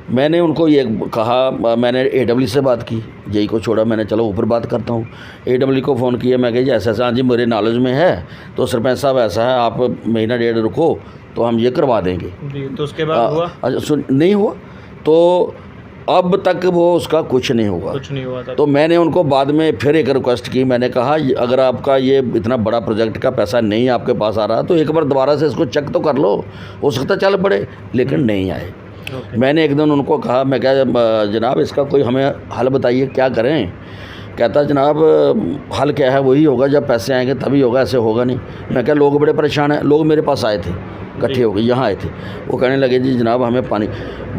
मैंने उनको ये कहा, मैंने AW से बात की, जेई को छोड़ा, मैंने चलो ऊपर बात करता हूँ। AW को फ़ोन किया, मैं कहा जी ऐसा ऐसा, हाँ जी मेरे नॉलेज में है, तो सरपंच साहब ऐसा है, आप महीना 1.5 रुको तो हम ये करवा देंगे जी। तो उसके बाद हुआ? अच्छा नहीं हुआ, तो अब तक वो उसका कुछ नहीं हुआ था। तो मैंने उनको बाद में फिर एक रिक्वेस्ट की, मैंने कहा अगर आपका ये इतना बड़ा प्रोजेक्ट का पैसा नहीं आपके पास आ रहा तो एक बार दोबारा से इसको चेक तो कर लो, हो सकता चल पड़े, लेकिन नहीं आए। मैंने एक दिन उनको कहा, मैं क्या जनाब इसका कोई हमें हल बताइए, क्या करें? कहता जनाब हल क्या है, वही होगा जब पैसे आएंगे तभी होगा, ऐसे होगा नहीं। मैं क्या लोग बड़े परेशान हैं, लोग मेरे पास आए थे, इकट्ठे हो गए, यहाँ आए थे, वो कहने लगे जी जनाब हमें पानी।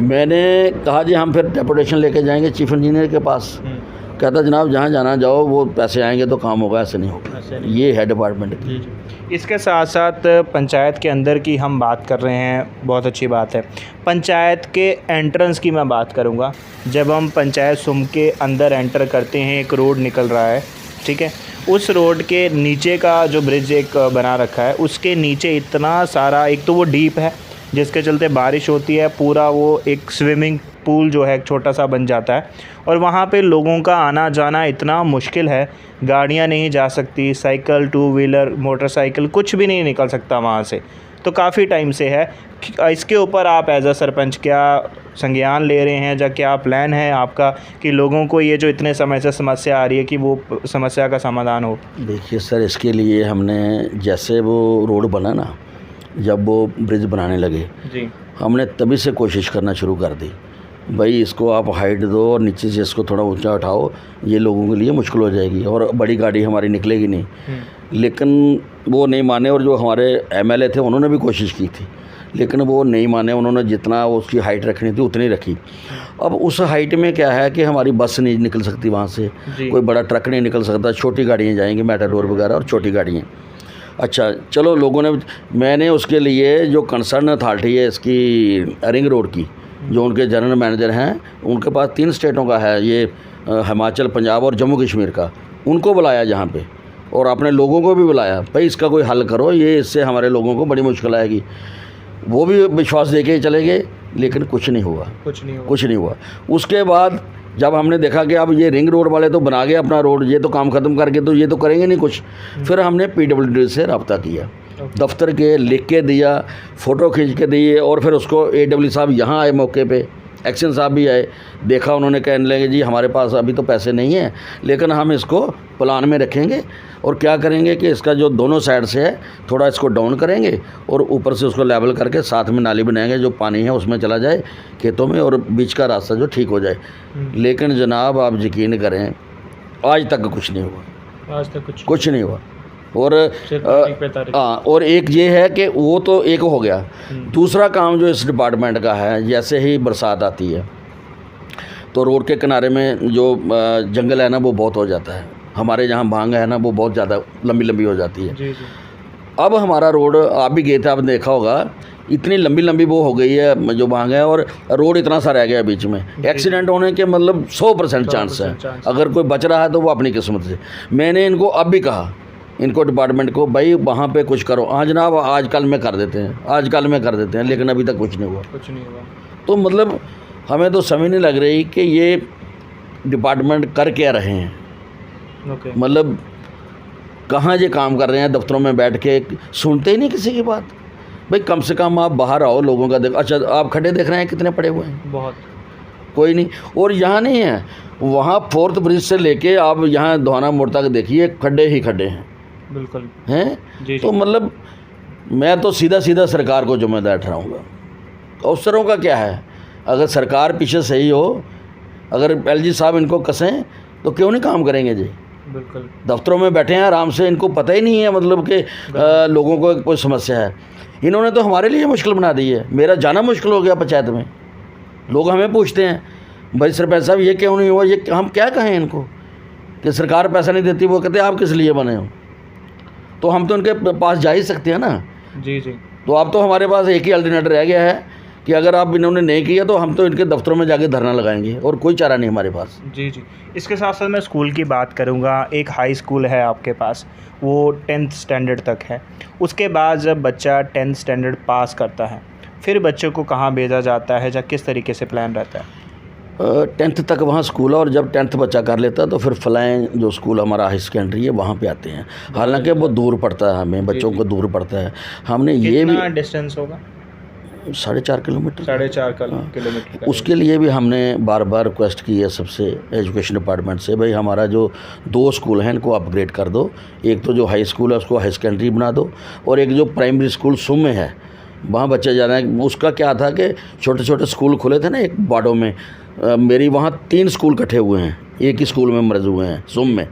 मैंने कहा जी हम फिर डेपुटेशन लेके जाएंगे चीफ इंजीनियर के पास। कहता जनाब जहाँ जाना जाओ, वो पैसे आएंगे तो काम होगा, ऐसे नहीं होगा। ये है डिपार्टमेंट की। इसके साथ साथ पंचायत के अंदर की हम बात कर रहे हैं, बहुत अच्छी बात है। पंचायत के एंट्रेंस की मैं बात करूंगा। जब हम पंचायत सुम के अंदर एंटर करते हैं, एक रोड निकल रहा है, ठीक है, उस रोड के नीचे का जो ब्रिज एक बना रखा है, उसके नीचे इतना सारा, एक तो वो डीप है जिसके चलते बारिश होती है, पूरा वो एक स्विमिंग पूल जो है एक छोटा सा बन जाता है, और वहाँ पे लोगों का आना जाना इतना मुश्किल है, गाड़ियाँ नहीं जा सकती, साइकिल, टू व्हीलर, मोटरसाइकिल, कुछ भी नहीं निकल सकता वहाँ से। तो काफ़ी टाइम से है। इसके ऊपर आप एज अ सरपंच क्या संज्ञान ले रहे हैं, या क्या प्लान है आपका कि लोगों को ये जो इतने समय से समस्या आ रही है कि वो समस्या का समाधान हो? देखिए सर, इसके लिए हमने, जैसे वो रोड बना ना, जब वो ब्रिज बनाने लगे जी, हमने तभी से कोशिश करना शुरू कर दी, भाई इसको आप हाइट दो और नीचे से इसको थोड़ा ऊंचा उठाओ, ये लोगों के लिए मुश्किल हो जाएगी और बड़ी गाड़ी हमारी निकलेगी नहीं। लेकिन वो नहीं माने, और जो हमारे एमएलए थे उन्होंने भी कोशिश की थी, लेकिन वो नहीं माने। उन्होंने जितना उसकी हाइट रखनी थी उतनी रखी। अब उस हाइट में क्या है कि हमारी बस नहीं निकल सकती वहाँ से, कोई बड़ा ट्रक नहीं निकल सकता, छोटी गाड़ियाँ जाएंगी, मेटाडोर वगैरह और छोटी गाड़ियाँ। अच्छा चलो, लोगों ने, मैंने उसके लिए जो कंसर्न अथॉरिटी है इसकी रिंग रोड की, जो उनके जनरल मैनेजर हैं, उनके पास 3 स्टेटों का है, ये हिमाचल, पंजाब और जम्मू कश्मीर का, उनको बुलाया जहाँ पे, और अपने लोगों को भी बुलाया, भाई इसका कोई हल करो, ये इससे हमारे लोगों को बड़ी मुश्किल आएगी। वो भी विश्वास दे के चले गए, लेकिन कुछ नहीं हुआ। उसके बाद जब हमने देखा कि अब ये रिंग रोड वाले तो बना गए अपना रोड, ये तो काम ख़त्म करके तो ये तो करेंगे नहीं कुछ, फिर हमने PWD से रब्ता किया, दफ्तर के लिख के दिया, फ़ोटो खींच के दिए, और फिर उसको AW साहब यहाँ आए मौके पे, एक्शन साहब भी आए, देखा, उन्होंने कहने लगे जी हमारे पास अभी तो पैसे नहीं हैं, लेकिन हम इसको प्लान में रखेंगे और क्या करेंगे कि इसका जो दोनों साइड से है थोड़ा इसको डाउन करेंगे और ऊपर से उसको लेवल करके साथ में नाली बनाएंगे, जो पानी है उसमें चला जाए खेतों में, और बीच का रास्ता जो ठीक हो जाए। लेकिन जनाब आप यकीन करें, आज तक कुछ नहीं हुआ, कुछ नहीं हुआ। और और एक ये है कि वो तो एक हो गया। दूसरा काम जो इस डिपार्टमेंट का है, जैसे ही बरसात आती है तो रोड के किनारे में जो जंगल है ना, वो बहुत हो जाता है। हमारे जहाँ भांग है ना, वो बहुत ज़्यादा लंबी लंबी हो जाती है। जी जी। अब हमारा रोड, आप भी गए थे, आपने देखा होगा, इतनी लंबी लंबी वो हो गई है जो भांग है, और रोड इतना सा रह गया बीच में, एक्सीडेंट होने के मतलब 100% चांस है। अगर कोई बच रहा है तो वो अपनी किस्मत से। मैंने इनको अब भी कहा, इनको डिपार्टमेंट को, भाई वहाँ पे कुछ करो। हाँ जनाब, आजकल में कर देते हैं, लेकिन अभी तक कुछ नहीं हुआ। तो मतलब हमें तो समझ नहीं लग रही कि ये डिपार्टमेंट कर क्या रहे हैं। मतलब कहाँ ये काम कर रहे हैं, दफ्तरों में बैठ के सुनते ही नहीं किसी की बात। भाई कम से कम आप बाहर आओ, लोगों का देखो। अच्छा, आप खड्डे देख रहे हैं कितने पड़े हुए हैं? बहुत। कोई नहीं। और यहाँ नहीं है, वहाँ 4th ब्रिज से लेके आप यहाँ दोहाना मोड़ तक देखिए, खड्डे ही खड्डे हैं। बिल्कुल हैं। तो मतलब मैं तो सीधा सीधा सरकार को जिम्मेदार ठहराऊँगा। अफसरों का क्या है, अगर सरकार पीछे सही हो, अगर LG साहब इनको कसें तो क्यों नहीं काम करेंगे जी? बिल्कुल। दफ्तरों में बैठे हैं आराम से, इनको पता ही नहीं है मतलब कि लोगों को कोई समस्या है। इन्होंने तो हमारे लिए मुश्किल बना दी है। मेरा जाना मुश्किल हो गया पंचायत में। लोग हमें पूछते हैं, भाई सरपंच साहब ये क्यों नहीं हुआ, ये हम क्या कहें इनको कि सरकार पैसा नहीं देती? वो कहते हैं आप किस लिए बने हो? तो हम तो उनके पास जा ही सकते हैं ना। जी जी। तो अब तो हमारे पास एक ही अल्टरनेटिव रह गया है कि अगर आप इन्होंने नहीं किया तो हम तो इनके दफ्तरों में जाके धरना लगाएंगे, और कोई चारा नहीं हमारे पास। जी जी। इसके साथ साथ मैं स्कूल की बात करूँगा। एक हाई स्कूल है आपके पास, वो 10th स्टैंडर्ड तक है। उसके बाद जब बच्चा 10th स्टैंडर्ड पास करता है, फिर बच्चे को कहाँ भेजा जाता है, या किस तरीके से प्लान रहता है? 10th तक वहाँ स्कूल है, और जब 10th बच्चा कर लेता है तो फिर फलाएँ जो स्कूल हमारा हाई सेकेंडरी है वहाँ पे आते हैं। हालांकि वो दूर पड़ता है, हमें बच्चों को दूर पड़ता है। हमने ये भी डिस्टेंस होगा 4.5 किलोमीटर। 4.5 किलोमीटर। उसके लिए भी हमने बार बार रिक्वेस्ट की है सबसे, एजुकेशन डिपार्टमेंट से, भाई हमारा जो 2 स्कूल हैं इनको अपग्रेड कर दो। एक तो जो हाई स्कूल है उसको हाई सेकेंडरी बना दो, और एक जो प्राइमरी स्कूल सुम में है वहाँ बच्चे जाना है। उसका क्या था कि छोटे छोटे स्कूल खुले थे ना एक बाडों में, मेरी वहाँ 3 स्कूल इकट्ठे हुए हैं, एक ही स्कूल में मर्ज हुए हैं सुम में।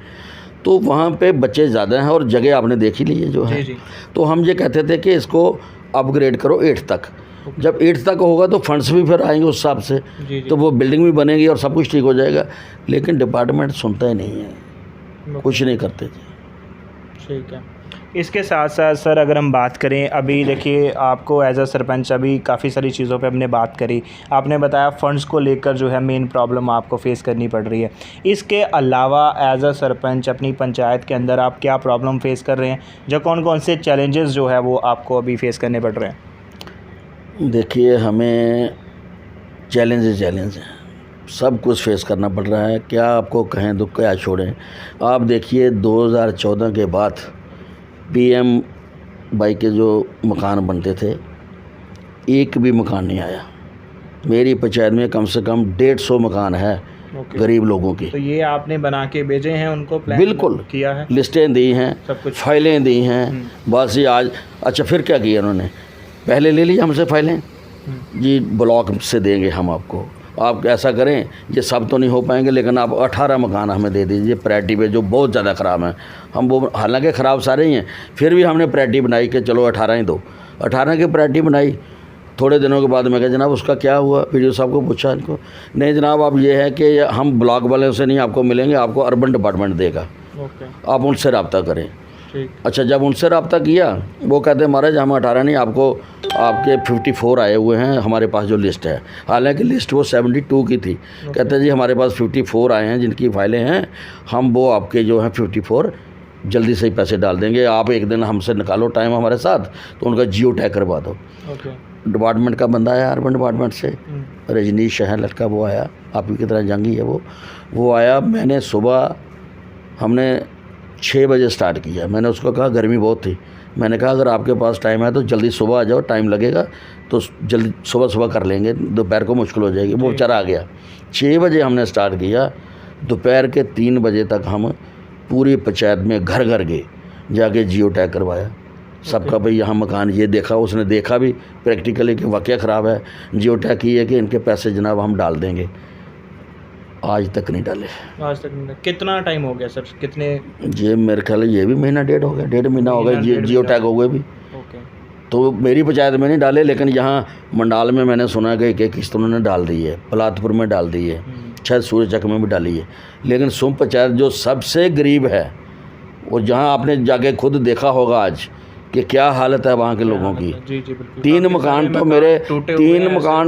तो वहाँ पे बच्चे ज़्यादा हैं, और जगह आपने देख ही ली है जो है। तो हम ये कहते थे कि इसको अपग्रेड करो 8th तक। जब 8th तक होगा तो फंड्स भी फिर आएंगे उस हिसाब से, तो वो बिल्डिंग भी बनेगी और सब कुछ ठीक हो जाएगा। लेकिन डिपार्टमेंट सुनता ही नहीं है, कुछ नहीं करते जी। ठीक है। इसके साथ साथ सर अगर हम बात करें, अभी देखिए आपको एज अ सरपंच अभी काफ़ी सारी चीज़ों पे हमने बात करी, आपने बताया फंड्स को लेकर जो है मेन प्रॉब्लम आपको फेस करनी पड़ रही है। इसके अलावा एज अ सरपंच अपनी पंचायत के अंदर आप क्या प्रॉब्लम फेस कर रहे हैं, जो कौन कौन से चैलेंजेस जो है वो आपको अभी फेस करने पड़ रहे हैं? देखिए हमें चैलेंज हैं, सब कुछ फेस करना पड़ रहा है, क्या आपको कहें तो क्या छोड़ें। आप देखिए 2014 के बाद PM बाई के जो मकान बनते थे, एक भी मकान नहीं आया। मेरी पंचायत में कम से कम 150 मकान है गरीब लोगों की। तो ये आपने बना के भेजे हैं उनको, प्लान बिल्कुल किया है, लिस्टें दी हैं, सब कुछ फाइलें दी हैं, बस ये आज अच्छा फिर क्या किया उन्होंने, पहले ले ली हमसे फाइलें जी, ब्लॉक से देंगे हम आपको, आप ऐसा करें, ये सब तो नहीं हो पाएंगे लेकिन आप 18 मकान हमें दे दीजिए प्रायोरिटी पे जो बहुत ज़्यादा ख़राब हैं। हम वो हालांकि ख़राब सारे ही हैं, फिर भी हमने प्रायोरिटी बनाई कि चलो 18 ही दो, 18 की प्रायोरिटी बनाई। थोड़े दिनों के बाद मैं कहा जनाब उसका क्या हुआ, PDO साहब को पूछा इनको, नहीं जनाब अब ये है कि हम ब्लॉक वाले से नहीं आपको मिलेंगे, आपको अर्बन डिपार्टमेंट देगा, आप उनसे रब्ता करें। अच्छा जब उनसे रब्ता किया वो कहते हैं महाराज हम 18 नहीं, आपको आपके 54 आए हुए हैं हमारे पास जो लिस्ट है, हालांकि लिस्ट वो 72 की थी। कहते हैं जी हमारे पास 54 आए हैं जिनकी फाइलें हैं, हम वो आपके जो हैं 54 जल्दी से ही पैसे डाल देंगे, आप एक दिन हमसे निकालो टाइम हमारे साथ, तो उनका जियो टैग करवा दो। डिपार्टमेंट का बंदा आया अर्बन डिपार्टमेंट से, रजनीश है लड़का, वो आया, आप ही की तरह जंगी है वो आया। मैंने सुबह हमने 6 बजे स्टार्ट किया, मैंने उसको कहा गर्मी बहुत थी, मैंने कहा अगर आपके पास टाइम है तो जल्दी सुबह आ जाओ, टाइम लगेगा तो जल्दी सुबह कर लेंगे, दोपहर को मुश्किल हो जाएगी। वो बेचारा आ गया, 6 बजे हमने स्टार्ट किया, दोपहर के 3 बजे तक हम पूरी पंचायत में घर घर गए, जाके जियो टैग करवाया सबका, भाई यहाँ मकान ये देखा, उसने देखा भी प्रैक्टिकली कि वाकई ख़राब है, जियो टैग की है कि इनके पैसे जनाब हम डाल देंगे। आज तक नहीं डाले, आज तक नहीं। कितना टाइम हो गया सर, कितने? ये मेरे ख्याल ये भी महीना डेढ़ हो गया, 1.5 महीना हो गया जियो टैग हो गए भी। तो मेरी पंचायत में नहीं डाले, लेकिन यहाँ मंडाल में मैंने सुना कि एक किस्त उन्होंने डाल दी है, पलातपुर में डाल दी है, शायद सूर्यचक में भी डाली है। लेकिन सुम पंचायत जो सबसे गरीब है, वो जहाँ आपने जाके खुद देखा होगा आज कि क्या हालत है वहाँ के लोगों की। जी जी बिल्कुल। 3 मकान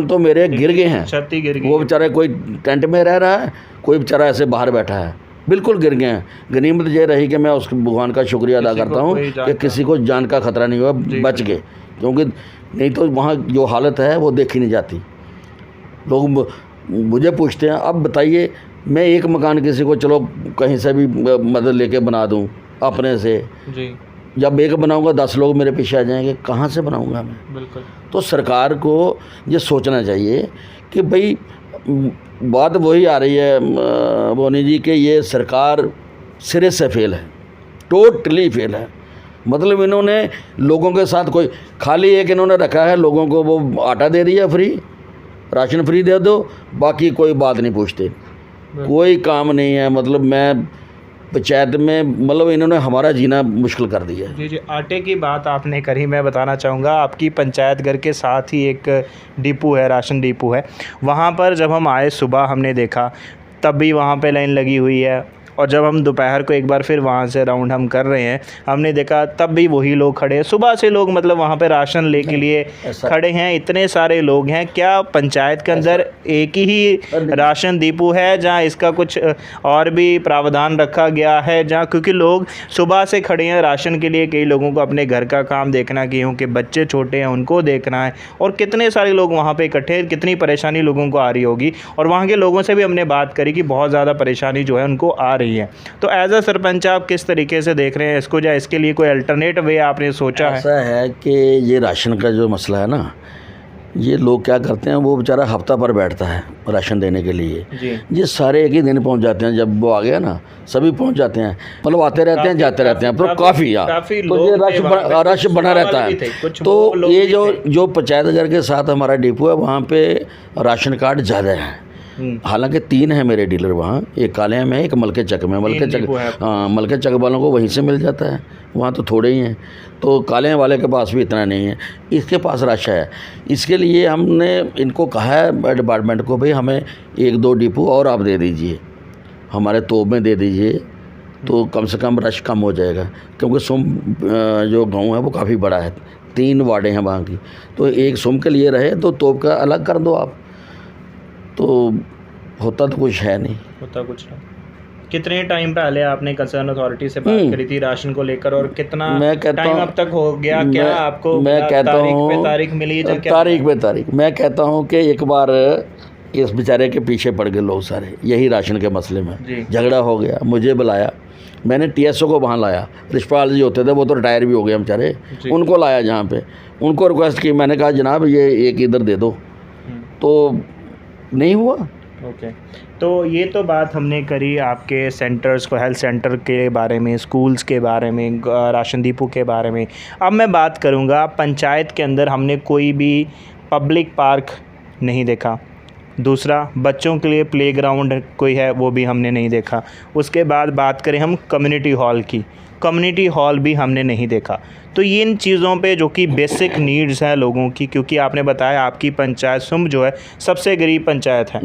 तो मेरे गिर गए हैं, छत्ती गिर गई। वो बेचारे कोई टेंट में रह रहा है, कोई बेचारा ऐसे बाहर बैठा है, बिल्कुल गिर गए हैं। गनीमत ये रही कि मैं उस भगवान का शुक्रिया अदा करता हूँ कि किसी को जान का खतरा नहीं हुआ, बच गए, क्योंकि नहीं तो वहाँ जो हालत है वो देखी नहीं जाती। लोग मुझे पूछते हैं अब बताइए मैं एक मकान किसी को चलो कहीं से भी मदद लेके बना दूँ अपने से जी, जब एक बनाऊंगा 10 लोग मेरे पीछे आ जाएंगे, कहाँ से बनाऊंगा मैं? बिल्कुल। तो सरकार को ये सोचना चाहिए कि भाई बात वही आ रही है बोनी जी कि ये सरकार सिरे से फेल है, टोटली फेल है। मतलब इन्होंने लोगों के साथ कोई खाली एक इन्होंने रखा है, लोगों को वो आटा दे दिया फ्री, राशन फ्री दे दो, बाकी कोई बात नहीं पूछते, कोई काम नहीं है। मतलब मैं पंचायत में मतलब इन्होंने हमारा जीना मुश्किल कर दिया। जी जी, आटे की बात आपने करी, मैं बताना चाहूँगा आपकी पंचायत घर के साथ ही एक डिपो है, राशन डिपो है। वहाँ पर जब हम आए सुबह हमने देखा तब भी वहाँ पे लाइन लगी हुई है, और जब हम दोपहर को एक बार फिर वहाँ से राउंड हम कर रहे हैं हमने देखा तब भी वही लोग खड़े हैं। सुबह से लोग मतलब वहाँ पे राशन ले के लिए खड़े हैं, इतने सारे लोग हैं। क्या पंचायत के अंदर एक ही राशन डिपो है जहाँ इसका कुछ और भी प्रावधान रखा गया है, जहाँ क्योंकि लोग सुबह से खड़े हैं राशन के लिए, कई लोगों को अपने घर का काम देखना, क्योंकि बच्चे छोटे हैं उनको देखना है, और कितने सारे लोग वहाँ पर इकट्ठे हैं, कितनी परेशानी लोगों को आ रही होगी। और वहाँ के लोगों से भी हमने बात करी कि बहुत ज़्यादा परेशानी जो है उनको आ रही है। तो एज अ सरपंच आप किस तरीके से देख रहे हैं इसको, या इसके लिए कोई अल्टरनेट वे आपने सोचा है? ऐसा है कि ये राशन का जो मसला है ना, ये लोग क्या करते हैं, वो बेचारा हफ्ता भर बैठता है राशन देने के लिए जी। ये सारे एक ही दिन पहुंच जाते हैं, जब वो आ गया ना सभी पहुंच जाते हैं, मतलब आते रहते हैं जाते रहते हैं, पर काफ़ी तो ये रश बना रहता है। तो ये जो पंचायत घर के साथ हमारा डिपो है वहाँ पे राशन कार्ड ज़्यादा है, हालांकि 3 हैं मेरे डीलर वहाँ, एक काले में है, एक मलके चक में। मलके चक वालों को वहीं से मिल जाता है, वहाँ तो थोड़े ही हैं। तो काले वाले के पास भी इतना नहीं है, इसके पास रश है। इसके लिए हमने इनको कहा है डिपार्टमेंट को, भाई हमें 1-2 डिपो और आप दे दीजिए, हमारे तोब में दे दीजिए, तो कम से कम रश कम हो जाएगा। क्योंकि सुम जो गांव है वो काफ़ी बड़ा है, 3 वार्डें हैं वहाँ की, तो एक सुम के लिए रहे तो तोब का अलग कर दो आप, तो होता तो कुछ है नहीं। होता कुछ नहीं। कितने टाइम पहले आपने कंसर्न अथॉरिटी से बात करी थी राशन को लेकर, और कितना टाइम अब तक हो गया? क्या आपको मैं कहता हूँ तारीख मिली? तारीख पे तारीख मैं कहता हूँ कि एक बार इस बेचारे के पीछे पड़ गए लोग सारे, यही राशन के मसले में झगड़ा हो गया, मुझे बुलाया, मैंने TSO को वहाँ लाया। रिश्पाल जी होते थे, वो तो रिटायर भी हो गए बेचारे, उनको लाया जहाँ पे, उनको रिक्वेस्ट की, मैंने कहा जनाब ये एक इधर दे दो, तो नहीं हुआ। ओके, तो ये तो बात हमने करी आपके सेंटर्स को, हेल्थ सेंटर के बारे में, स्कूल्स के बारे में, राशन डिपो के बारे में। अब मैं बात करूँगा पंचायत के अंदर हमने कोई भी पब्लिक पार्क नहीं देखा। दूसरा, बच्चों के लिए प्लेग्राउंड कोई है वो भी हमने नहीं देखा। उसके बाद बात करें हम कम्युनिटी हॉल की, कम्युनिटी हॉल भी हमने नहीं देखा। तो ये इन चीज़ों पे जो कि बेसिक नीड्स हैं लोगों की, क्योंकि आपने बताया आपकी पंचायत सुम जो है सबसे गरीब पंचायत है,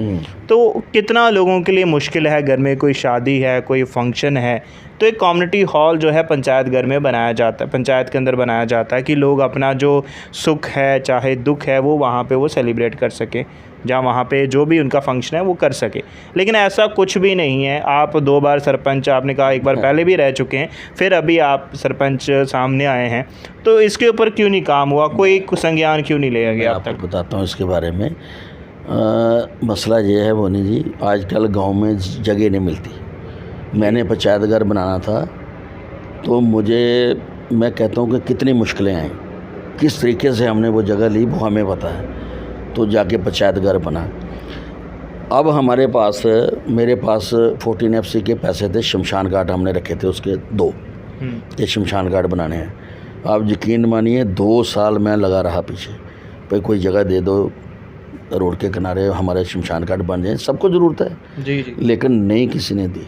तो कितना लोगों के लिए मुश्किल है, घर में कोई शादी है, कोई फंक्शन है, तो एक कम्युनिटी हॉल जो है पंचायत घर में बनाया जाता है, पंचायत के अंदर बनाया जाता है कि लोग अपना जो सुख है चाहे दुख है वो वहाँ पे वो सेलिब्रेट कर सकें, जहाँ वहाँ पे जो भी उनका फंक्शन है वो कर सके। लेकिन ऐसा कुछ भी नहीं है। आप 2 बार सरपंच, आपने कहा 1 बार पहले भी रह चुके हैं, फिर अभी आप सरपंच सामने आए हैं, तो इसके ऊपर क्यों नहीं काम हुआ? कोई संज्ञान क्यों नहीं लिया गया? आप तक बताता हूँ इसके बारे में। मसला ये है बोनी जी, आजकल गांव में जगह नहीं मिलती। मैंने पंचायत घर बनाना था, तो मैं कहता हूँ कि कितनी मुश्किलें आई, किस तरीके से हमने वो जगह ली वो हमें पता है, तो जाके पंचायत घर बना। अब मेरे पास 14 FC के पैसे थे, शमशान घाट हमने रखे थे उसके 2 ये शमशान घाट बनाने हैं। आप यकीन मानिए 2 साल मैं लगा रहा पीछे, भाई कोई जगह दे दो रोड के किनारे, हमारे शमशान घाट बन जाए, सबको ज़रूरत है जी। लेकिन नहीं किसी ने दी।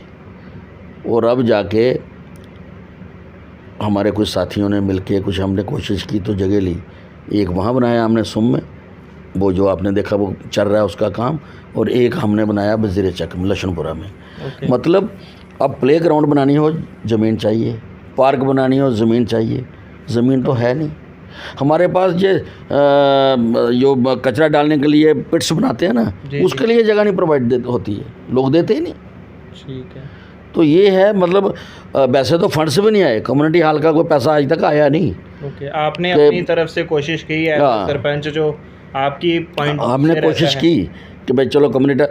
और अब जाके हमारे कुछ साथियों ने मिलके कुछ हमने कोशिश की तो जगह ली, एक वहाँ बनाया हमने सुम में, वो जो आपने देखा वो चल रहा है उसका काम, और एक हमने बनाया वज़ीर चक में लशनपुरा में। मतलब अब प्ले ग्राउंड बनानी हो ज़मीन चाहिए, पार्क बनानी हो ज़मीन चाहिए, ज़मीन तो है नहीं हमारे पास। जो कचरा डालने के लिए पिट्स बनाते हैं ना, उसके लिए जगह नहीं प्रोवाइड होती है, लोग देते ही नहीं। ठीक है, तो ये है, मतलब वैसे तो फंड से भी नहीं आए, कम्युनिटी हॉल का कोई पैसा आज तक आया नहीं। ओके, आपने अपनी तरफ से कोशिश की है सरपंच, जो आपकी पॉइंट हमने कोशिश की कि भाई चलो कम्युनिटी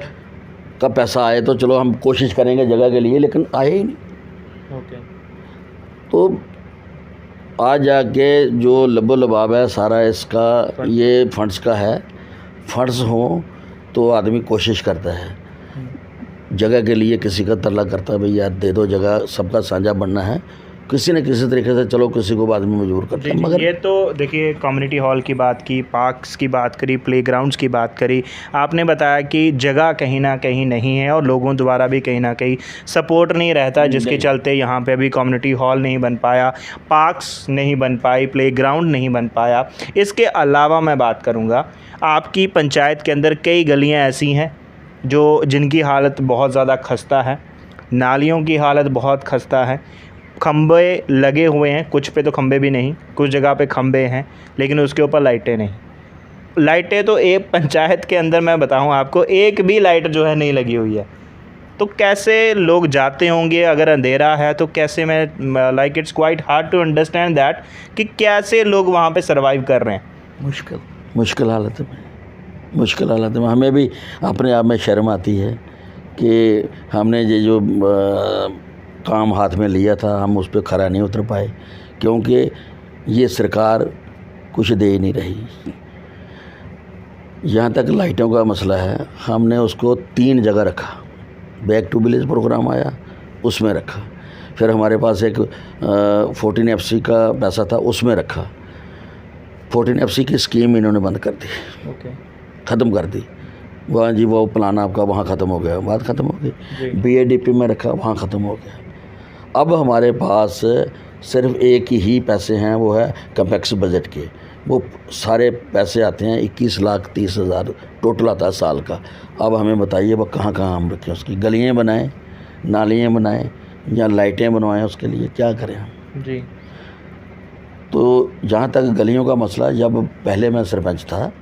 का पैसा आए तो चलो हम कोशिश करेंगे जगह के लिए, लेकिन आए ही नहीं। ओके, तो आज जाके जो लबो लबाब है सारा इसका ये फंड्स का है। फंड्स हो तो आदमी कोशिश करता है, जगह के लिए किसी का तरला करता है, भाई यार दे दो जगह, सबका साझा बनना है, किसी न किसी तरीके से चलो किसी को आदमी मजबूर करता है। मगर ये तो देखिए, कम्युनिटी हॉल की बात की, पार्क्स की बात करी, प्लेग्राउंड्स की बात करी, आपने बताया कि जगह कहीं ना कहीं नहीं है और लोगों द्वारा भी कहीं ना कहीं सपोर्ट नहीं रहता, जिसके चलते यहाँ पे अभी कम्युनिटी हॉल नहीं बन पाया, पार्क्स नहीं बन पाई, प्लेग्राउंड नहीं बन पाया। इसके अलावा मैं बात करूँगा, आपकी पंचायत के अंदर कई गलियाँ ऐसी हैं जिनकी हालत बहुत ज़्यादा खस्ता है, नालियों की हालत बहुत खस्ता है, खंबे लगे हुए हैं, कुछ पे तो खंबे भी नहीं, कुछ जगह पे खंबे हैं लेकिन उसके ऊपर लाइटें नहीं। लाइटें तो एक पंचायत के अंदर मैं बताऊं आपको, एक भी लाइट जो है नहीं लगी हुई है, तो कैसे लोग जाते होंगे? अगर अंधेरा है तो कैसे, मैं like it's quite hard to understand that कि कैसे लोग वहाँ पे सरवाइव कर रहे हैं। मुश्किल हालत में, मुश्किल हालत में हमें भी अपने आप में शर्म आती है कि हमने ये जो काम हाथ में लिया था हम उस पर खरा नहीं उतर पाए, क्योंकि ये सरकार कुछ दे ही नहीं रही। यहाँ तक लाइटों का मसला है, हमने उसको 3 जगह रखा, बैक टू विलेज प्रोग्राम आया उसमें रखा, फिर हमारे पास एक 14 FC का पैसा था उसमें रखा। 14 FC की स्कीम इन्होंने बंद कर दी, ख़त्म कर दी। वहाँ जी वो प्लान आपका वहाँ ख़त्म हो गया, बात ख़त्म हो गई। BADP में रखा, वहाँ ख़त्म हो गया। अब हमारे पास सिर्फ एक ही पैसे हैं, वो है कैपेक्स बजट के। वो सारे पैसे आते हैं 21,30,000 टोटल आता है साल का। अब हमें बताइए वो कहाँ हम रखें, उसकी गलियाँ बनाएं, नालियाँ बनाएं या लाइटें बनवाएं, उसके लिए क्या करें हम जी। तो जहाँ तक गलियों का मसला, जब पहले मैं सरपंच था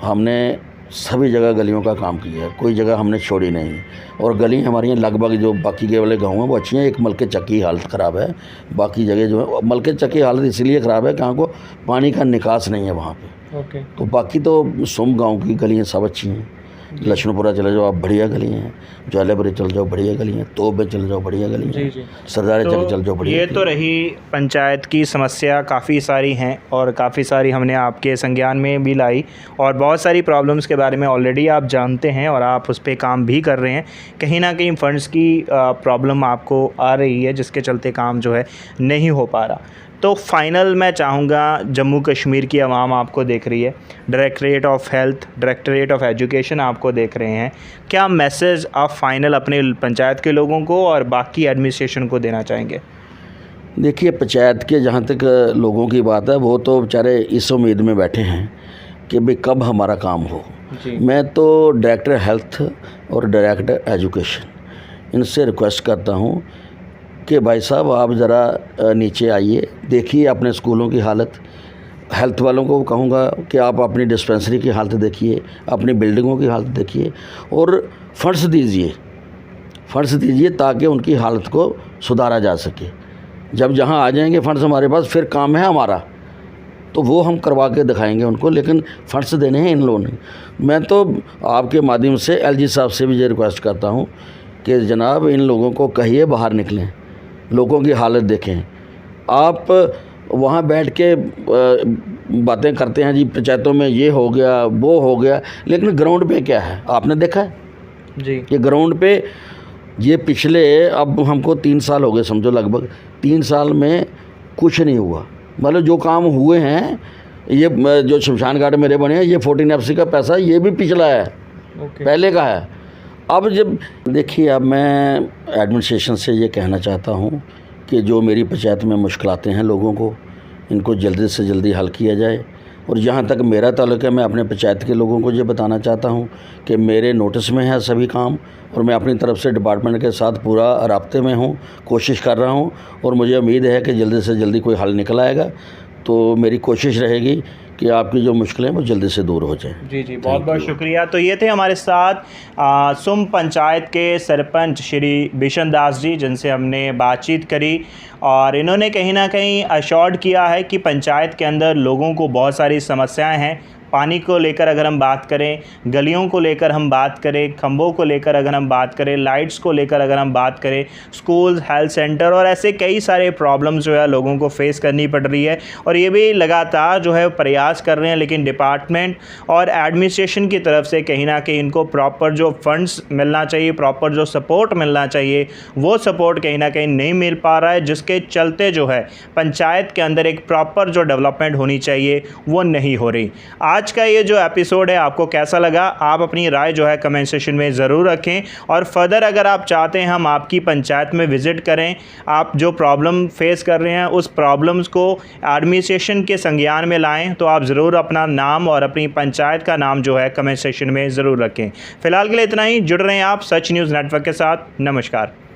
हमने सभी जगह गलियों का काम किया, कोई जगह हमने छोड़ी नहीं। और गली हमारी लगभग जो बाकी के वाले गाँव हैं वो अच्छी हैं। एक मलके चक की हालत ख़राब है, बाकी जगह जो है मलके चक की हालत इसलिए ख़राब है कहाँ को पानी का निकास नहीं है वहाँ पे। ओके। तो बाकी तो सुम गांव की गलियाँ सब अच्छी हैं। लक्ष्मणपुरा चले जाओ आप, बढ़िया गली हैं। ज्वालापुरी चले जाओ, बढ़िया गली हैं। तोप में चले जाओ, बढ़िया गली हैं। सरदारे चले जाओ, बढ़िया। ये तो रही पंचायत की समस्या, काफ़ी सारी हैं और काफ़ी सारी हमने आपके संज्ञान में भी लाई और बहुत सारी प्रॉब्लम्स के बारे में ऑलरेडी आप जानते हैं और आप उस पर काम भी कर रहे हैं। कहीं ना कहीं फंड्स की प्रॉब्लम आपको आ रही है, जिसके चलते काम जो है नहीं हो पा रहा। तो फाइनल मैं चाहूँगा, जम्मू कश्मीर की आवाम आपको देख रही है, directorate of health, directorate of education आपको देख रहे हैं, क्या मैसेज आप फाइनल अपने पंचायत के लोगों को और बाकी एडमिनिस्ट्रेशन को देना चाहेंगे? देखिए, पंचायत के जहाँ तक लोगों की बात है, वो तो बेचारे इस उम्मीद में बैठे हैं कि भाई कब हमारा काम हो। मैं तो डायरेक्टर हेल्थ और डायरेक्टर एजुकेशन इनसे रिक्वेस्ट करता हूँ कि भाई साहब आप ज़रा नीचे आइए, देखिए अपने स्कूलों की हालत। हेल्थ वालों को कहूँगा कि आप अपनी डिस्पेंसरी की हालत देखिए, अपनी बिल्डिंगों की हालत देखिए और फंड्स दीजिए ताकि उनकी हालत को सुधारा जा सके। जब जहाँ आ जाएंगे फंड्स हमारे पास, फिर काम है हमारा तो वो हम करवा के दिखाएंगे उनको, लेकिन फंड्स देने हैं इन लोगों ने। मैं तो आपके माध्यम से LG साहब से भी ये रिक्वेस्ट करता हूँ कि जनाब इन लोगों को कहिए बाहर निकलें, लोगों की हालत देखें। आप वहाँ बैठ के बातें करते हैं जी पंचायतों में ये हो गया वो हो गया, लेकिन ग्राउंड पे क्या है आपने देखा है जी? ये ग्राउंड पे ये पिछले अब हमको 3 साल हो गए, समझो लगभग 3 साल में कुछ नहीं हुआ। मतलब जो काम हुए हैं, ये जो शमशान घाट मेरे बने हैं, ये 14FC का पैसा ये भी पिछला है, पहले का है। अब जब देखिए, अब मैं एडमिनिस्ट्रेशन से ये कहना चाहता हूँ कि जो मेरी पंचायत में मुश्किलातें हैं लोगों को, इनको जल्दी से जल्दी हल किया जाए। और जहाँ तक मेरा ताल्लुक है, मैं अपने पंचायत के लोगों को ये बताना चाहता हूँ कि मेरे नोटिस में है सभी काम और मैं अपनी तरफ से डिपार्टमेंट के साथ पूरा राब्ते में हूँ, कोशिश कर रहा हूँ और मुझे उम्मीद है कि जल्दी से जल्दी कोई हल निकल आएगा। तो मेरी कोशिश रहेगी कि आपकी जो मुश्किलें वो जल्दी से दूर हो जाए। जी, बहुत बहुत शुक्रिया। तो ये थे हमारे साथ सुम पंचायत के सरपंच श्री बिशन दास जी, जिनसे हमने बातचीत करी और इन्होंने कहीं ना कहीं अश्योर्ड किया है कि पंचायत के अंदर लोगों को बहुत सारी समस्याएं हैं। पानी को लेकर अगर हम बात करें, गलियों को लेकर हम बात करें, खंभों को लेकर अगर हम बात करें, लाइट्स को लेकर अगर हम बात करें, स्कूल, हेल्थ सेंटर और ऐसे कई सारे प्रॉब्लम्स जो है लोगों को फेस करनी पड़ रही है। और ये भी लगातार जो है प्रयास कर रहे हैं, लेकिन डिपार्टमेंट और एडमिनिस्ट्रेशन की तरफ से कहीं ना कहीं इनको प्रॉपर जो फंड्स मिलना चाहिए, प्रॉपर जो सपोर्ट मिलना चाहिए, वो सपोर्ट कहीं ना कहीं नहीं मिल पा रहा है, जिसके चलते जो है पंचायत के अंदर एक प्रॉपर जो डेवलपमेंट होनी चाहिए वो नहीं हो रही। आज का ये जो एपिसोड है आपको कैसा लगा, आप अपनी राय जो है कमेंट सेक्शन में ज़रूर रखें। और फर्दर अगर आप चाहते हैं हम आपकी पंचायत में विज़िट करें, आप जो प्रॉब्लम फेस कर रहे हैं उस प्रॉब्लम्स को एडमिनिस्ट्रेशन के संज्ञान में लाएं, तो आप ज़रूर अपना नाम और अपनी पंचायत का नाम जो है कमेंट सेक्शन में ज़रूर रखें। फ़िलहाल के लिए इतना ही। जुड़ रहे हैं आप सच न्यूज़ नेटवर्क के साथ। नमस्कार।